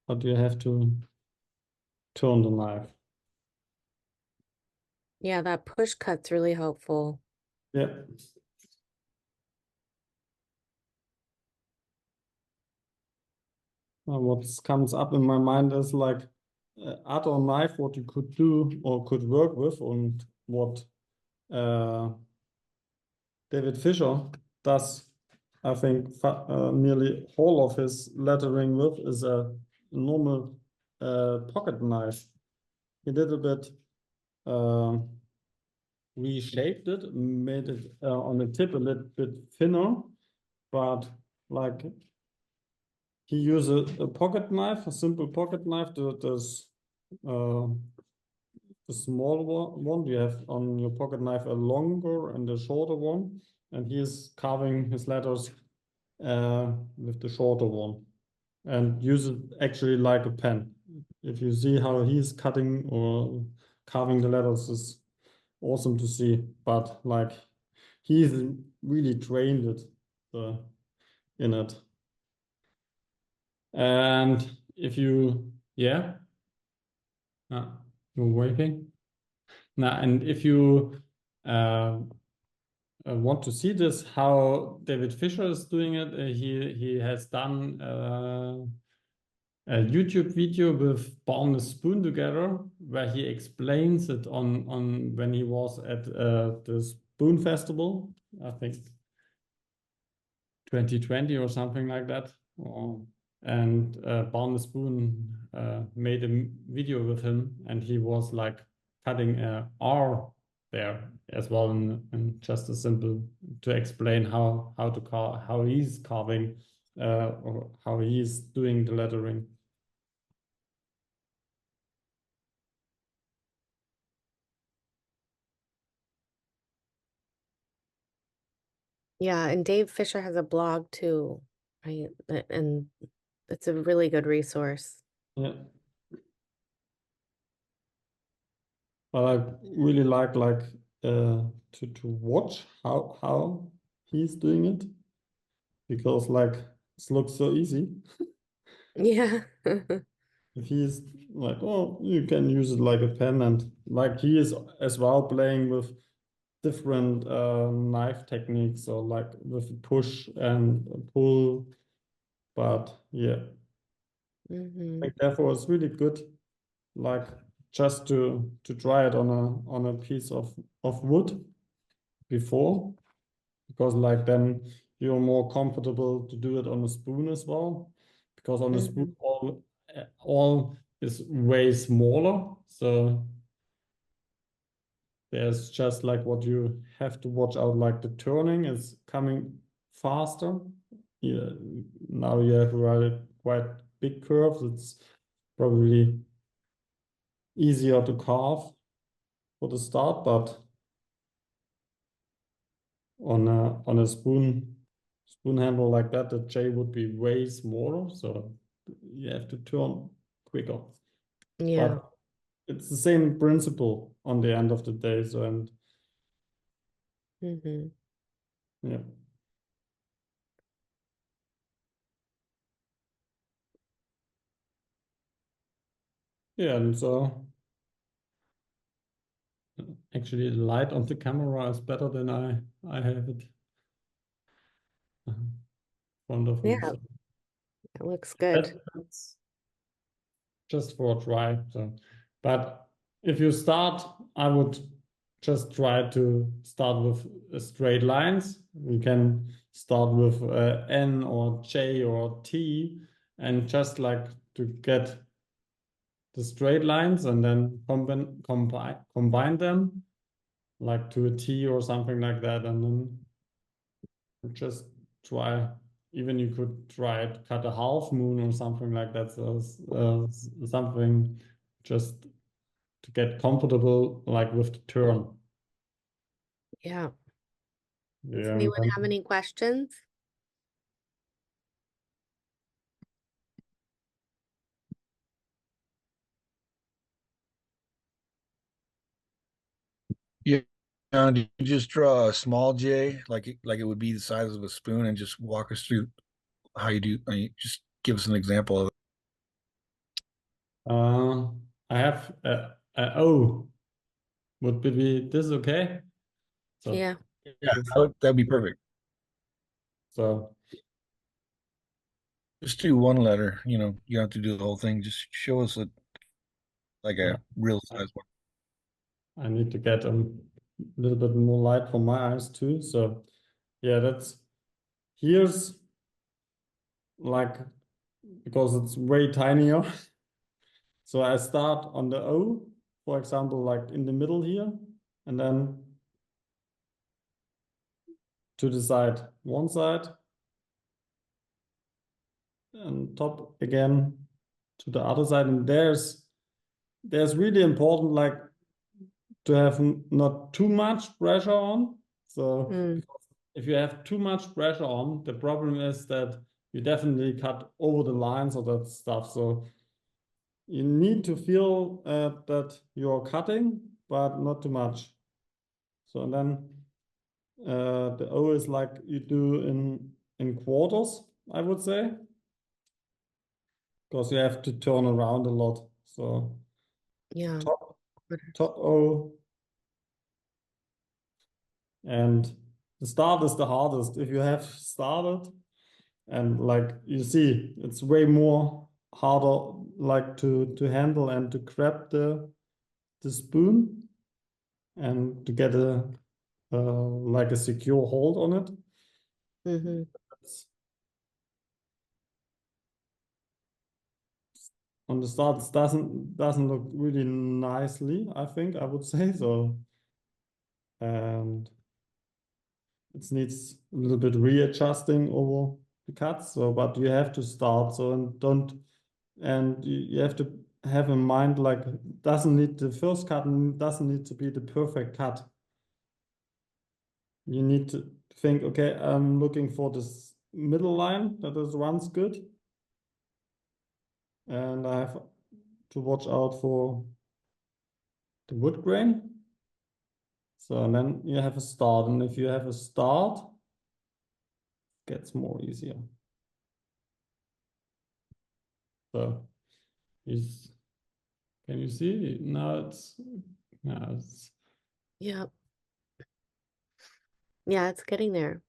but you have to turn the knife Yeah, that push cut's really helpful. yeah. What comes up in my mind is like other knife what you could do or could work with and what uh, David Fisher does I think nearly all of his lettering with is a normal pocket knife. He did a bit reshaped it, made it on the tip a little bit thinner, but like he used a pocket knife, a simple pocket knife. The small one you have on your pocket knife, a longer and a shorter one, and he is carving his letters with the shorter one, and use it actually like a pen. If you see how he's cutting or carving the letters, is awesome to see. But like he's really trained it in it. And if you, yeah, you're waving. Now, and if you want to see this, how David Fisher is doing it, he has done a YouTube video with Baum and Spoon together, where he explains it on when he was at the Spoon Festival, I think 2020 or something like that. And Baum and Spoon made a video with him, and he was like cutting a R there as well, and just a simple to explain how to carve, how he's carving or how he's doing the lettering. Yeah, and Dave Fisher has a blog too, right? And it's a really good resource. Yeah. But I really like to watch how he's doing it, because like it looks so easy. Yeah. If he's like, oh, you can use it like a pen, and like he is as well playing with different knife techniques, or like with push and pull. But yeah, I think therefore it's really good, like just to try it on a piece of wood before, because like then you're more comfortable to do it on a spoon as well, because on a spoon all is way smaller, so there's just like what you have to watch out, like the turning is coming faster. Yeah, now you have quite big curves. It's probably easier to carve for the start, but on a spoon handle like that, the J would be way smaller, so you have to turn quicker. Yeah. But it's the same principle on the end of the day. So, and yeah. Yeah, and so actually the light on the camera is better than I have it in front of me. Yeah, So it looks good. that's just for a try. So, but if you start, I would just try to start with straight lines. We can start with N or J or T, and just like to get the straight lines, and then combine them like to a T or something like that, and then just try. Even you could try to cut a half moon or something like that. So something just to get comfortable, like with the turn. Yeah. Does Yeah. anyone have any questions? Yeah. Did you just draw a small J, like it would be the size of a spoon, and just walk us through how you do? I mean, just give us an example of it. I have a O. Would be this okay? So Yeah. Yeah, that'd be perfect. so Just do one letter. You know, you don't have to do the whole thing. Just show us like yeah, a real size one. I need to get a little bit more light for my eyes too. So yeah, here's like, because it's way tinier. So I start on the O, for example, like in the middle here, and then to the side, one side, and top again to the other side. And there's really important, like, to have not too much pressure on. So because if you have too much pressure on, the problem is that you definitely cut over the lines or that stuff. So you need to feel that you're cutting, but not too much. So and then the O is like you do in quarters, I would say, because you have to turn around a lot. So Yeah. top O, and the start is the hardest. If you have started, and like you see, it's way more harder, like to handle and to grab the spoon and to get a like a secure hold on it. Mm-hmm. On the start, it doesn't look really nicely, I think, I would say so. And it needs a little bit readjusting over the cuts. So, but you have to start. So, and you have to have in mind, like, the first cut doesn't need to be the perfect cut. You need to think, okay, I'm looking for this middle line that is runs good. And I have to watch out for the wood grain. So, and then you have a start. And if you have a start, it gets more easier. So, can you see? Now it's, Yeah. Yeah, it's getting there.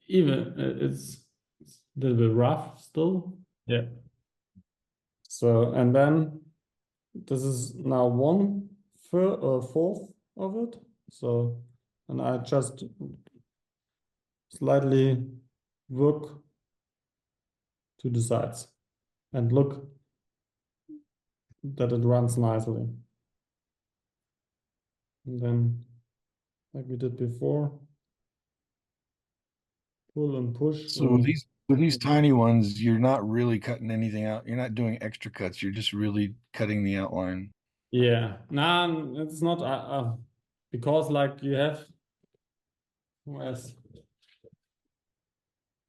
even it's a little bit rough still. Yeah. So, and then this is now 1/4 of it. So, and I just slightly work to the sides and look that it runs nicely. And then, like we did before, pull and push. So with these tiny ones, you're not really cutting anything out. You're not doing extra cuts. You're just really cutting the outline. Yeah, no, it's not because like you have, yes,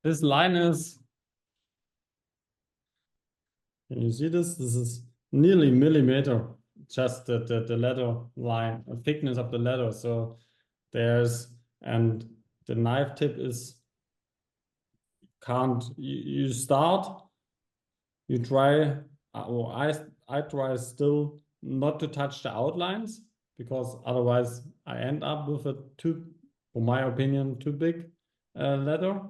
this line is, can you see this? This is nearly millimeter, just the letter line, the thickness of the letter. So and the knife tip is, you start, you try, or I try still not to touch the outlines, because otherwise I end up with a for my opinion, too big letter,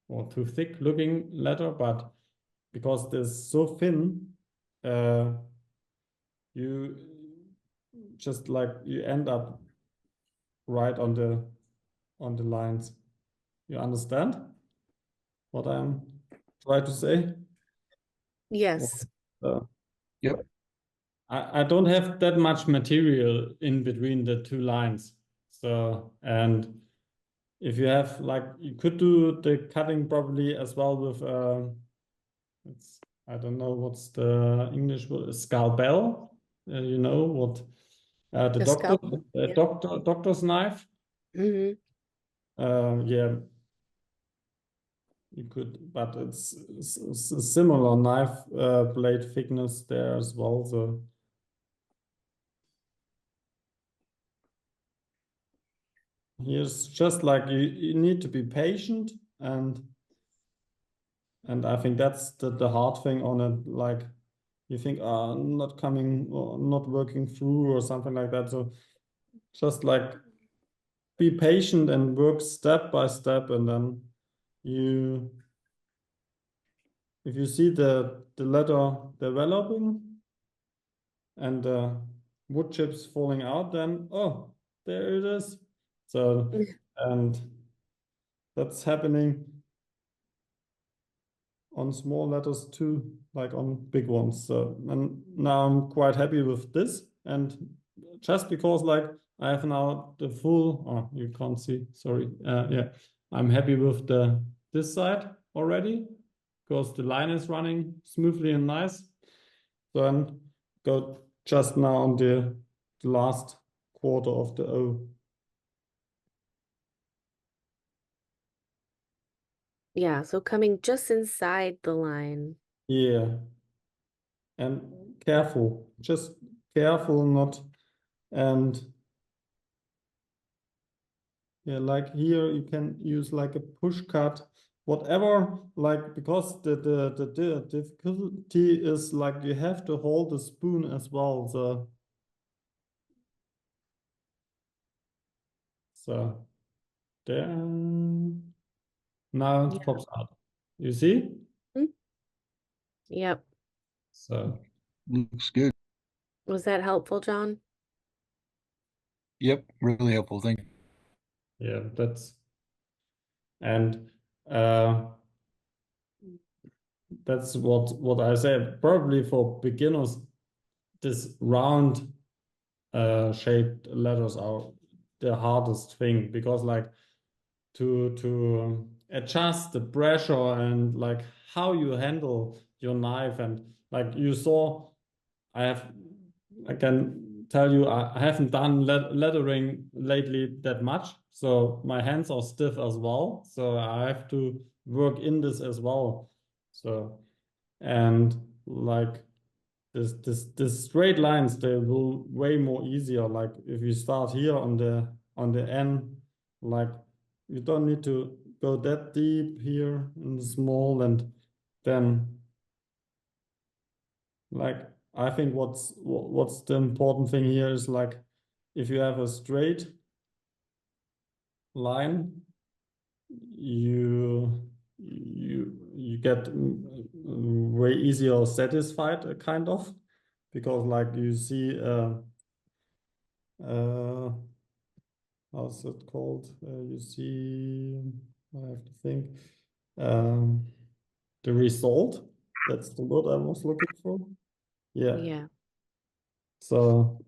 or too thick looking letter. But because this so thin, you just like you end up right on the lines. You understand what I'm trying to say? Yes. Uh, Yep. I don't have that much material in between the two lines. So, and if you have, like, you could do the cutting probably as well with, I don't know what's the English word, scalpel. You know what, the A scalpel. Yeah. doctor's knife. Mm-hmm. Yeah, you could, but it's a similar knife blade thickness there as well. So here's just like you need to be patient, and I think that's the hard thing on it. Like you think, not coming or not working through or something like that. So just like be patient and work step by step, and then if you see the letter developing and the wood chips falling out, then there it is. So, and that's happening on small letters too. like on big ones. So and now I'm quite happy with this, and just because like I have now the full, oh, you can't see, sorry. Yeah, I'm happy with this side already because the line is running smoothly and nice. Then go just now on the last quarter of the O. Yeah, so coming just inside the line. Yeah. And careful, just careful not, and yeah, like here you can use like a push cut, whatever, like because the difficulty is like you have to hold the spoon as well. So there now Yeah. it pops out. You see? Mm. Yep. So Looks good. Was that helpful, John? Yep, really helpful. Thank you. yeah, and uh that's what I said. Probably for beginners, this round shaped letters are the hardest thing because like to adjust the pressure and like how you handle your knife, and like you saw I can tell you I haven't done lettering lately that much, so my hands are stiff as well, so I have to work in this as well. So and like this straight lines, they will way more easier. Like if you start here on the N, like you don't need to go that deep here in the small, and then like I think what's the important thing here is like if you have a straight line, you get way easier satisfied kind of, because like you see how's it called? You see, I have to think. Um, the result. That's the word I was looking for. Yeah. Yeah. So,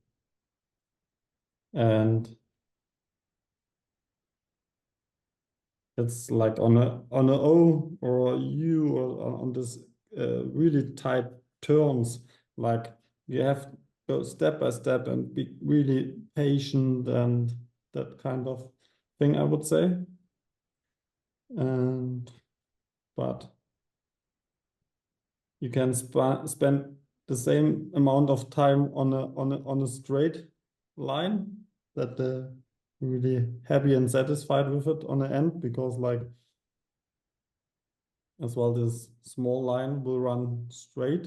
and it's like on a O or a U or on this really tight turns. Like you have to go step by step and be really patient and that kind of thing, I would say. And but you can spend the same amount of time on a straight line that really happy and satisfied with it on the end, because like as well this small line will run straight,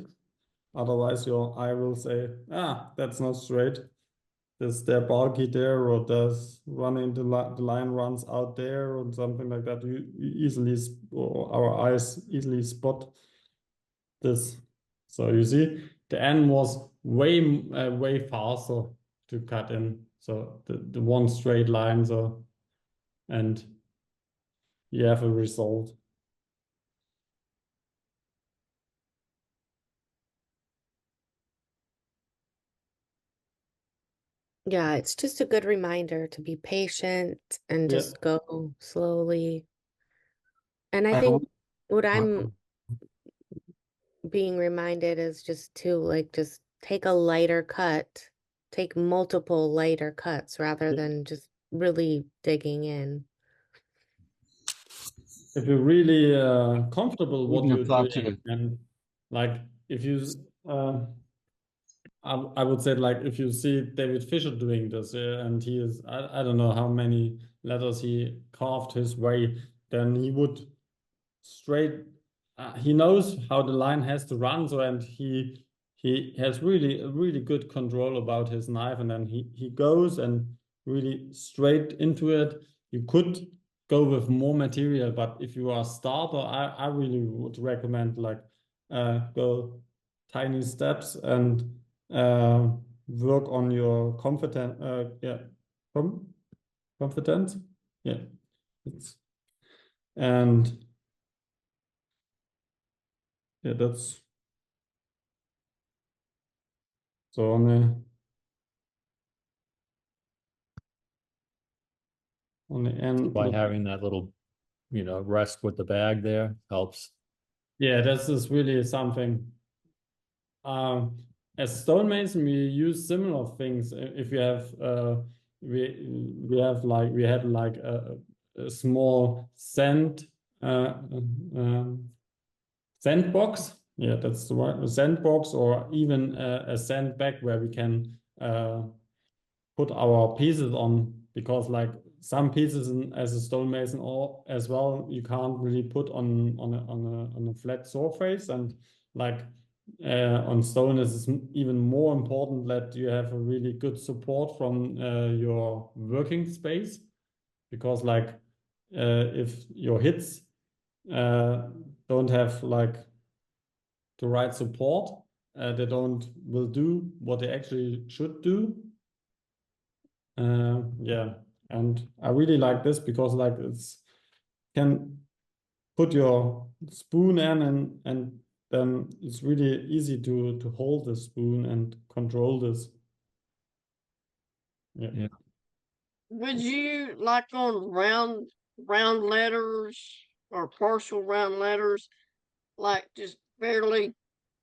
otherwise your eye will say, ah, that's not straight, is there bulky there, or does running the line runs out there or something like that. You easily or our eyes easily spot this. So you see, the N was way faster to cut in. So the one straight line. So and you have a result. Yeah, it's just a good reminder to be patient and Yeah. just go slowly. And I I think will- what I'm being reminded is just to like just take a lighter cut, take multiple lighter cuts rather Yeah. than just really digging in. If you're really comfortable what Wouldn't have you're thought doing, to. and like if you I would say like if you see David Fisher doing this, and he is I don't know how many letters he carved his way, then he would straight he knows how the line has to run, so and he has really good control about his knife, and then he goes and really straight into it. You could go with more material, but if you are a starter, I really would recommend like go tiny steps and uh, work on your confidence. Yeah, it's and yeah, that's So on the end, By having that little, rest with the bag there helps. yeah, this is really something. As stonemason, we use similar things. If you have, we had like a small sandbox. Yeah, that's the one. A sandbox, or even a sandbag where we can put our pieces on, because like some pieces as a stonemason or as well, you can't really put on a flat surface, and like on stone it is even more important that you have a really good support from your working space, because like if your hits don't have like the right support, they don't will do what they actually should do. Yeah, and I really like this because like it's can put your spoon in, and then it's really easy to hold the spoon and control this. Yeah. Would you like on round letters or partial round letters, like just barely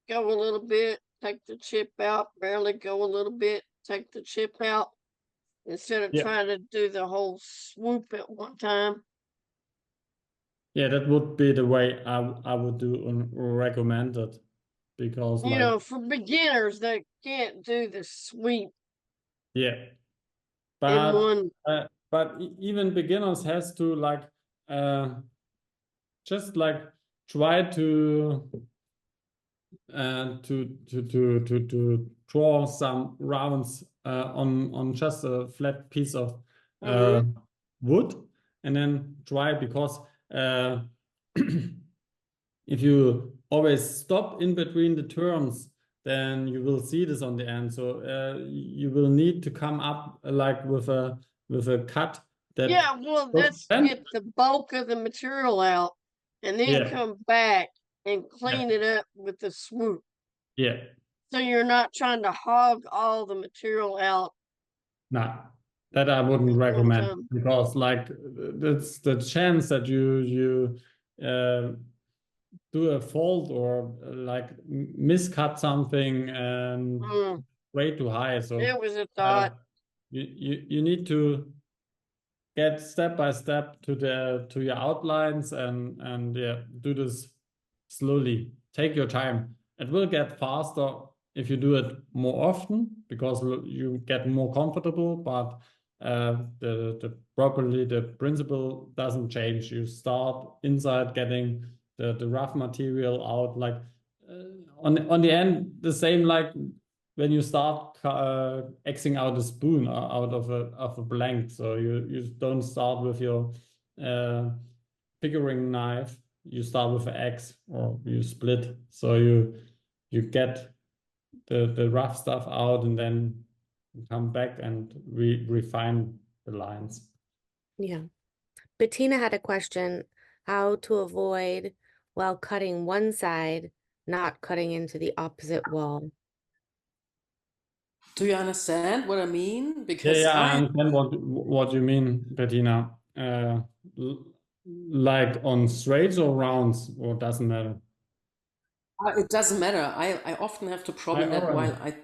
go a little bit, take the chip out, barely go a little bit, take the chip out, instead of Yeah. trying to do the whole swoop at one time? Yeah, that would be the way I would do and recommend it, because You like know, for beginners that can't do the sweep yeah, in but one. even beginners has to like just like try to draw some rounds on just a flat piece of uh, Mhm. wood, and then try, because uh, if you always stop in between the turns, then you will see this on the end. So you will need to come up like with a cut that Yeah, well, looks let's bent. get the bulk of the material out and then Yeah, come back and yeah, clean it up with the swoop. yeah. So you're not trying to hog all the material out Nah, that I wouldn't at one recommend, time. because like that's the chance that you do a fault, or like miscut something, and Mm, way too high. So it was a uh, thought. you need to get step by step to your outlines, and yeah, do this slowly. Take your time. It will get faster if you do it more often, because you get more comfortable, but the properly the principle doesn't change. You start inside getting the rough material out, like on the end the same, like when you start Xing out a spoon out of a blank. So you don't start with your uh, figuring knife. You start with an X, or you split. So you get the rough stuff out, and then come back and refine the lines. Yeah. Bettina had a question, how to avoid, while cutting one side, not cutting into the opposite wall. Do you understand what I mean? Yeah, Because yeah, I understand what you mean, Bettina. Like on straights or rounds, or doesn't matter. it doesn't matter. I often have the problem that Alright. while I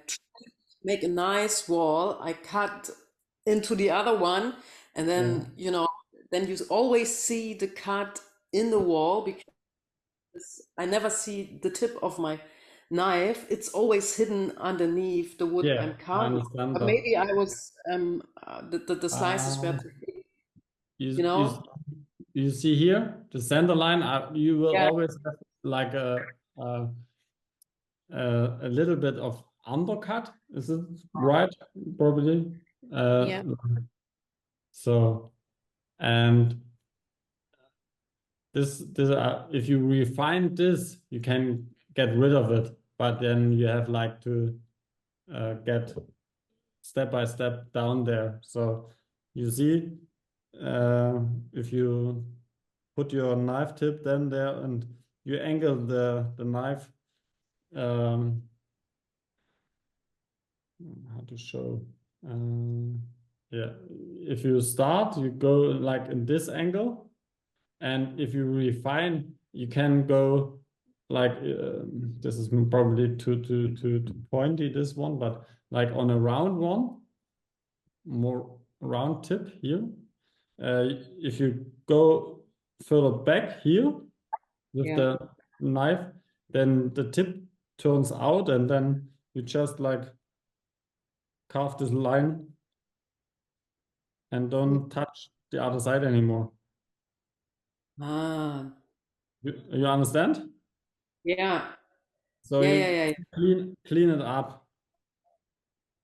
make a nice wall, I cut into the other one, and then then you always see the cut in the wall, because I never see the tip of my knife. It's always hidden underneath the wood Yeah, I'm I carving. understand But that. maybe I was the slices were Uh, too big, you, you you know? you see here the center line. You will Yeah. always have like a little bit of undercut. Is it right? Probably. Yeah. So, and this if you refine this, you can get rid of it, but then you have like to get step by step down there. So you see, if you put your knife tip then there, and you angle the knife, to show. Yeah, if you start, you go like in this angle, and if you refine, you can go like this is probably too pointy, this one, but like on a round one, more round tip here. If you go further back here with Yeah. the knife, then the tip turns out, and then you just like carve this line and don't touch the other side anymore. Ah, You understand? yeah. So Yeah, you yeah, yeah. clean it up.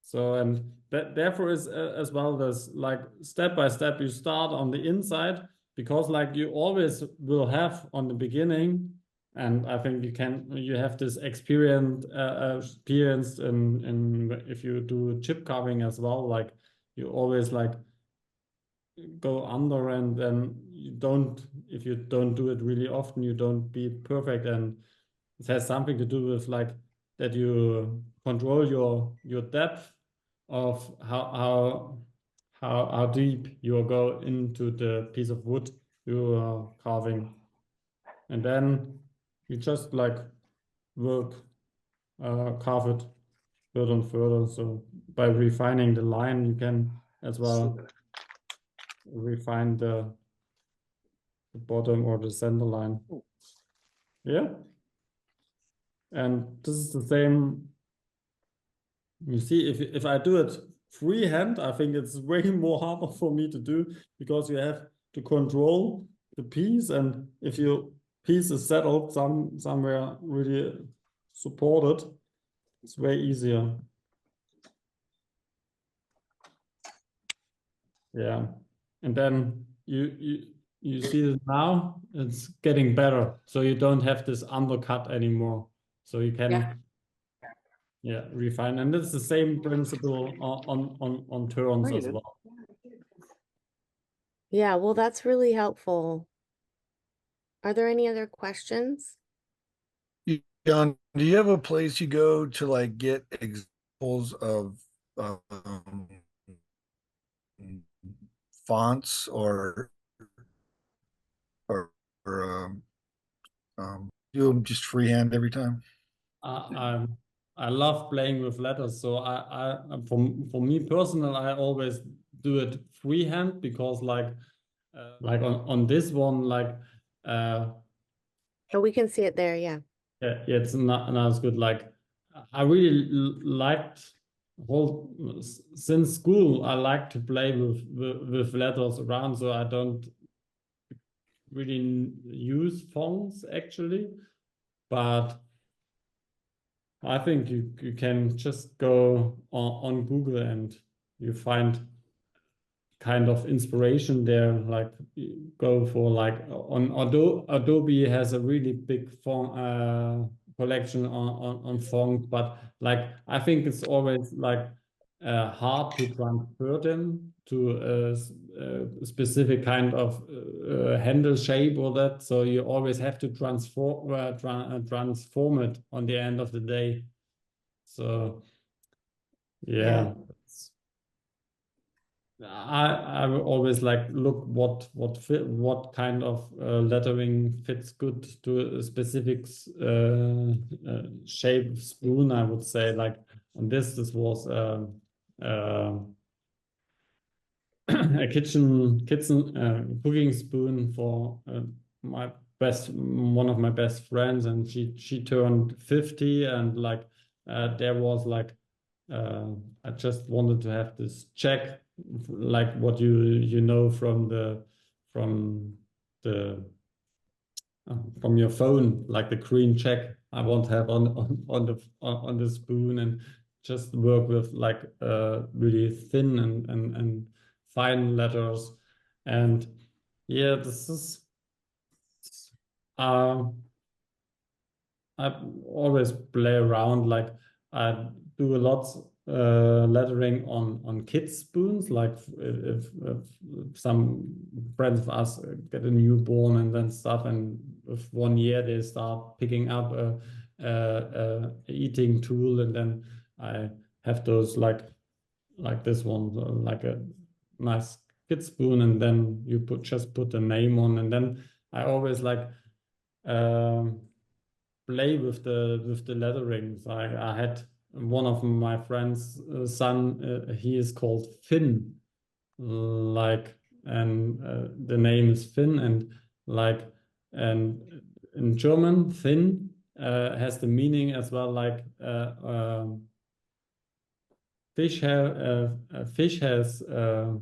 So and that therefore is as well this like step by step you start on the inside, because like you always will have on the beginning, and I think you have this experience in if you do chip carving as well, like you always like go under, and then you don't, if you don't do it really often, you don't be perfect, and it has something to do with like that you control your depth of how deep you go into the piece of wood you are carving, and then you just like work carve it further and further. So by refining the line, you can as well refine the bottom or the center line. Yeah. And this is the same. You see, if I do it freehand, I think it's way more harder for me to do, because you have to control the piece, and if your piece is settled somewhere really supported, it's way easier. Yeah. And then you see that now it's getting better. So you don't have this undercut anymore. So you can refine. And it's the same principle on turns as well. Yeah, well, that's really helpful. Are there any other questions? John, do you have a place you go to like get examples of um, fonts or, do them just freehand every time? I love playing with letters. So for me personal, I always do it freehand, because like on this one, like Oh, we can see it there. Yeah. yeah, it's not as good. Like I really liked whole since school. I like to play with letters around, so I don't really use fonts actually. But I think you can just go on Google and you find kind of inspiration there. Like go for like on Adobe has a really big font collection on font, but like I think it's always like hard to transfer them to a specific kind of handle shape or that. So you always have to transform it on the end of the day. So yeah. I will always like look what kind of lettering fits good to a specific shape spoon. I would say like on this was a kitchen cooking spoon for one of my best friends, and she turned 50, and like there was like I just wanted to have this check, like what you know from the from your phone, like the green check. I want to have on the spoon, and just work with like really thin and fine letters, and yeah, this is uh, I always play around. Like I do a lot lettering on kids spoons. Like if some friends of us get a newborn and then stuff, and with 1 year they start picking up a eating tool, and then I have those like like this one, like a nice kid spoon, and then you just put the name on, and then I always like play with the letterings. I had one of my friends' son. He is called Finn, like, and the name is Finn, and like, and in German, Finn has the meaning as well, like fish has uh,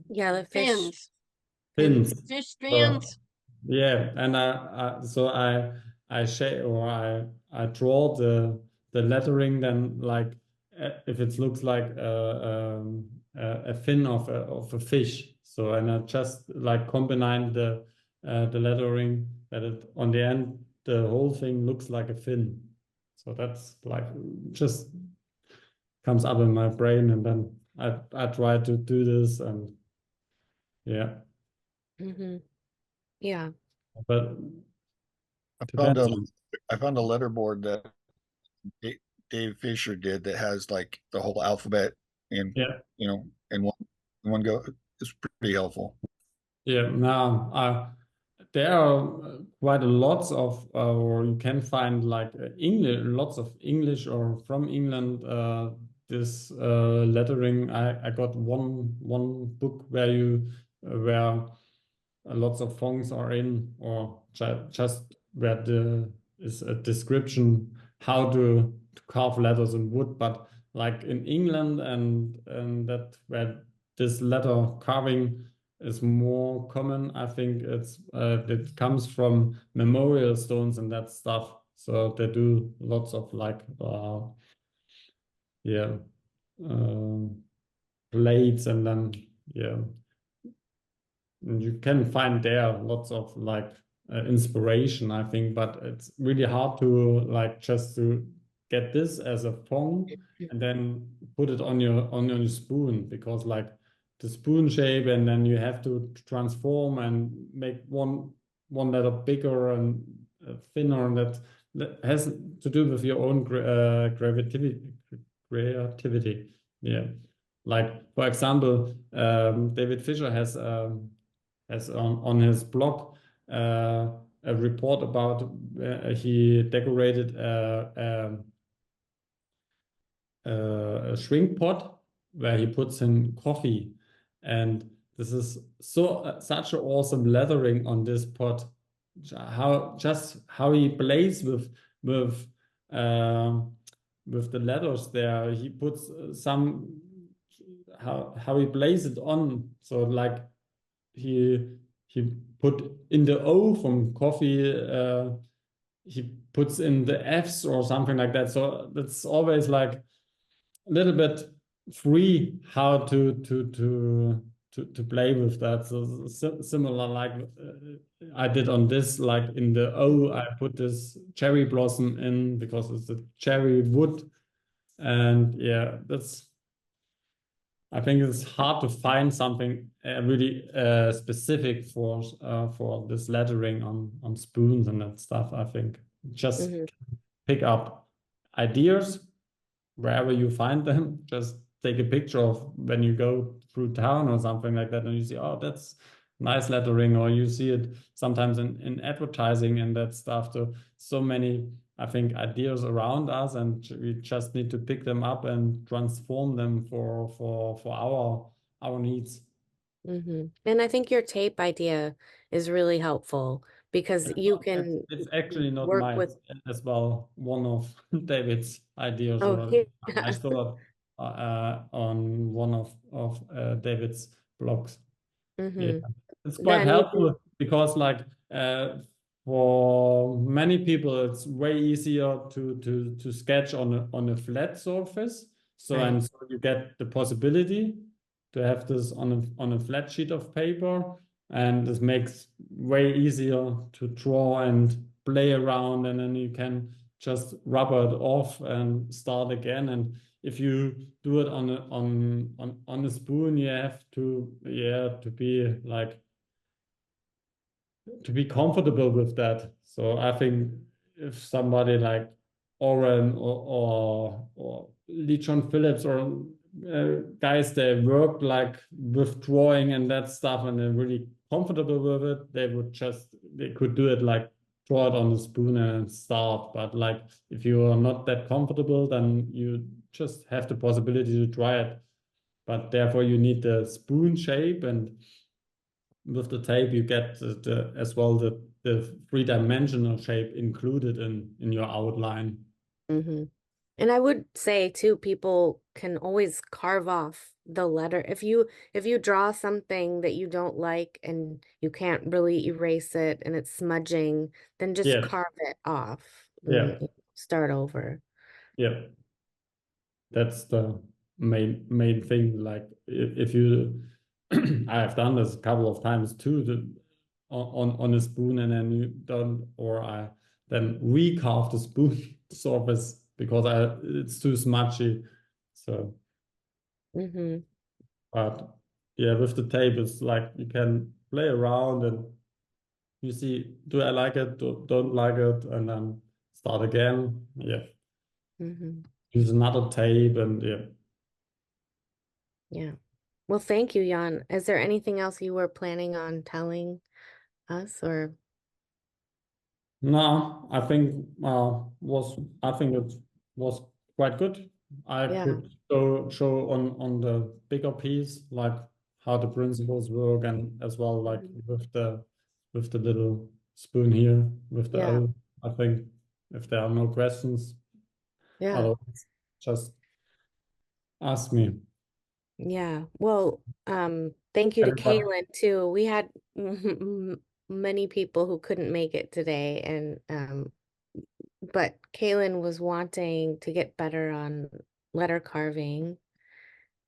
Yeah, the fish. Fins. fins. Fish So, fins. yeah, and I shade or I draw the lettering then, like if it looks like a fin of a fish. So, and I just like combine the lettering that it on the end the whole thing looks like a fin. So that's like just comes up in my brain, and then I try to do this, and yeah, Mm-hmm. Yeah. but I found depends a on. I found a letterboard that Dave Fisher did that has like the whole alphabet in Yeah. in one go. It's pretty helpful. Yeah, now there are quite a lots of, or you can find like English, lots of English or from England. This lettering, I got one book where where lots of fonts are in, or just where the is a description how to carve letters in wood. But like in England and that where this letter carving is more common, I think it comes from memorial stones and that stuff. So they do lots of like yeah uh, plates, and then yeah, and you can find there lots of like inspiration, I think, but it's really hard to like just to get this as a phone and then put it on your spoon, because like the spoon shape, and then you have to transform and make one letter bigger and thinner, and that has to do with your own creativity. Yeah. Like for example, David Fisher has on his blog a report about he decorated a shrink pot where he puts in coffee, and this is such an awesome lettering on this pot. How he plays with um with the letters there. He puts some how he plays it on. So like he he put in the O from coffee. He puts in the F's or something like that. So that's always like a little bit free how to play with that. So similar like I did on this, like in the O, I put this cherry blossom in because it's a cherry wood, and yeah, that's. I think it's hard to find something really specific for this lettering on spoons and that stuff. I think just Mm-hmm. pick up ideas wherever you find them. Just take a picture of when you go through town or something like that, and you see, oh, that's nice lettering, or you see it sometimes in advertising and that stuff. So many, I think, ideas around us, and we just need to pick them up and transform them for our needs. Mm-hmm. And I think your tape idea is really helpful because you can It's actually not work mine with, as well. One of David's ideas, oh, or I yeah. saw it on one of David's blogs. Yeah, Mm-hmm. it's quite Then you can, helpful because like for many people it's way easier to sketch on a flat surface. So right. and so you get the possibility to have this on a flat sheet of paper, and this makes way easier to draw and play around, and then you can just rubber it off and start again. And if you do it on a spoon, you have to to be like to be comfortable with that. So I think if somebody like Oren or Lee John Phillips or guys that work like with drawing and that stuff and they're really comfortable with it, they could do it like draw it on the spoon and start. But like if you are not that comfortable, then you just have the possibility to try it. But therefore you need the spoon shape, and with the tape you get as well the three-dimensional shape included in your outline. Mm-hmm. And I would say too, people can always carve off the letter. If you draw something that you don't like and you can't really erase it and it's smudging, then just Yeah, carve it off yeah, and start over. yeah. That's the main thing. Like if you, I have done this a couple of times too, on a spoon, and then you don't, or I then recarve the spoon surface because it's too smudgy. So, Mm-hmm. but yeah, with the tape, it's like you can play around and you see, do I like it? Don't like it? And then start again. Yeah, Mm-hmm. use another tape, and yeah. Yeah. Well, thank you, Jan. Is there anything else you were planning on telling us or? No, I think it was quite good. I Yeah. could show on the bigger piece like how the principles work, and as well like with the little spoon here with the Yeah. O. I think if there are no questions, Yeah. otherwise just ask me. Yeah. Well, thank you to Anybody? Kaylin too. We had many people who couldn't make it today, and but Kaylin was wanting to get better on letter carving,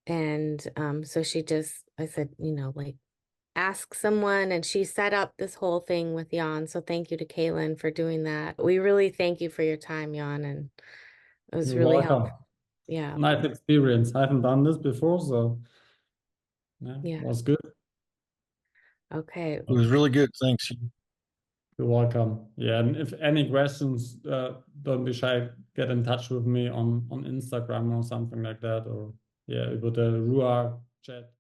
and so I said, like ask someone, and she set up this whole thing with Jan. So thank you to Kaylin for doing that. We really thank you for your time, Jan, and it was You're really helpful. welcome. Yeah. Nice experience. I haven't done this before, so yeah, Yeah. was good. Okay. It was really good. Thanks. You're welcome. Yeah, and if any questions, don't be shy. Get in touch with me on Instagram or something like that, or yeah, with the Ruach chat.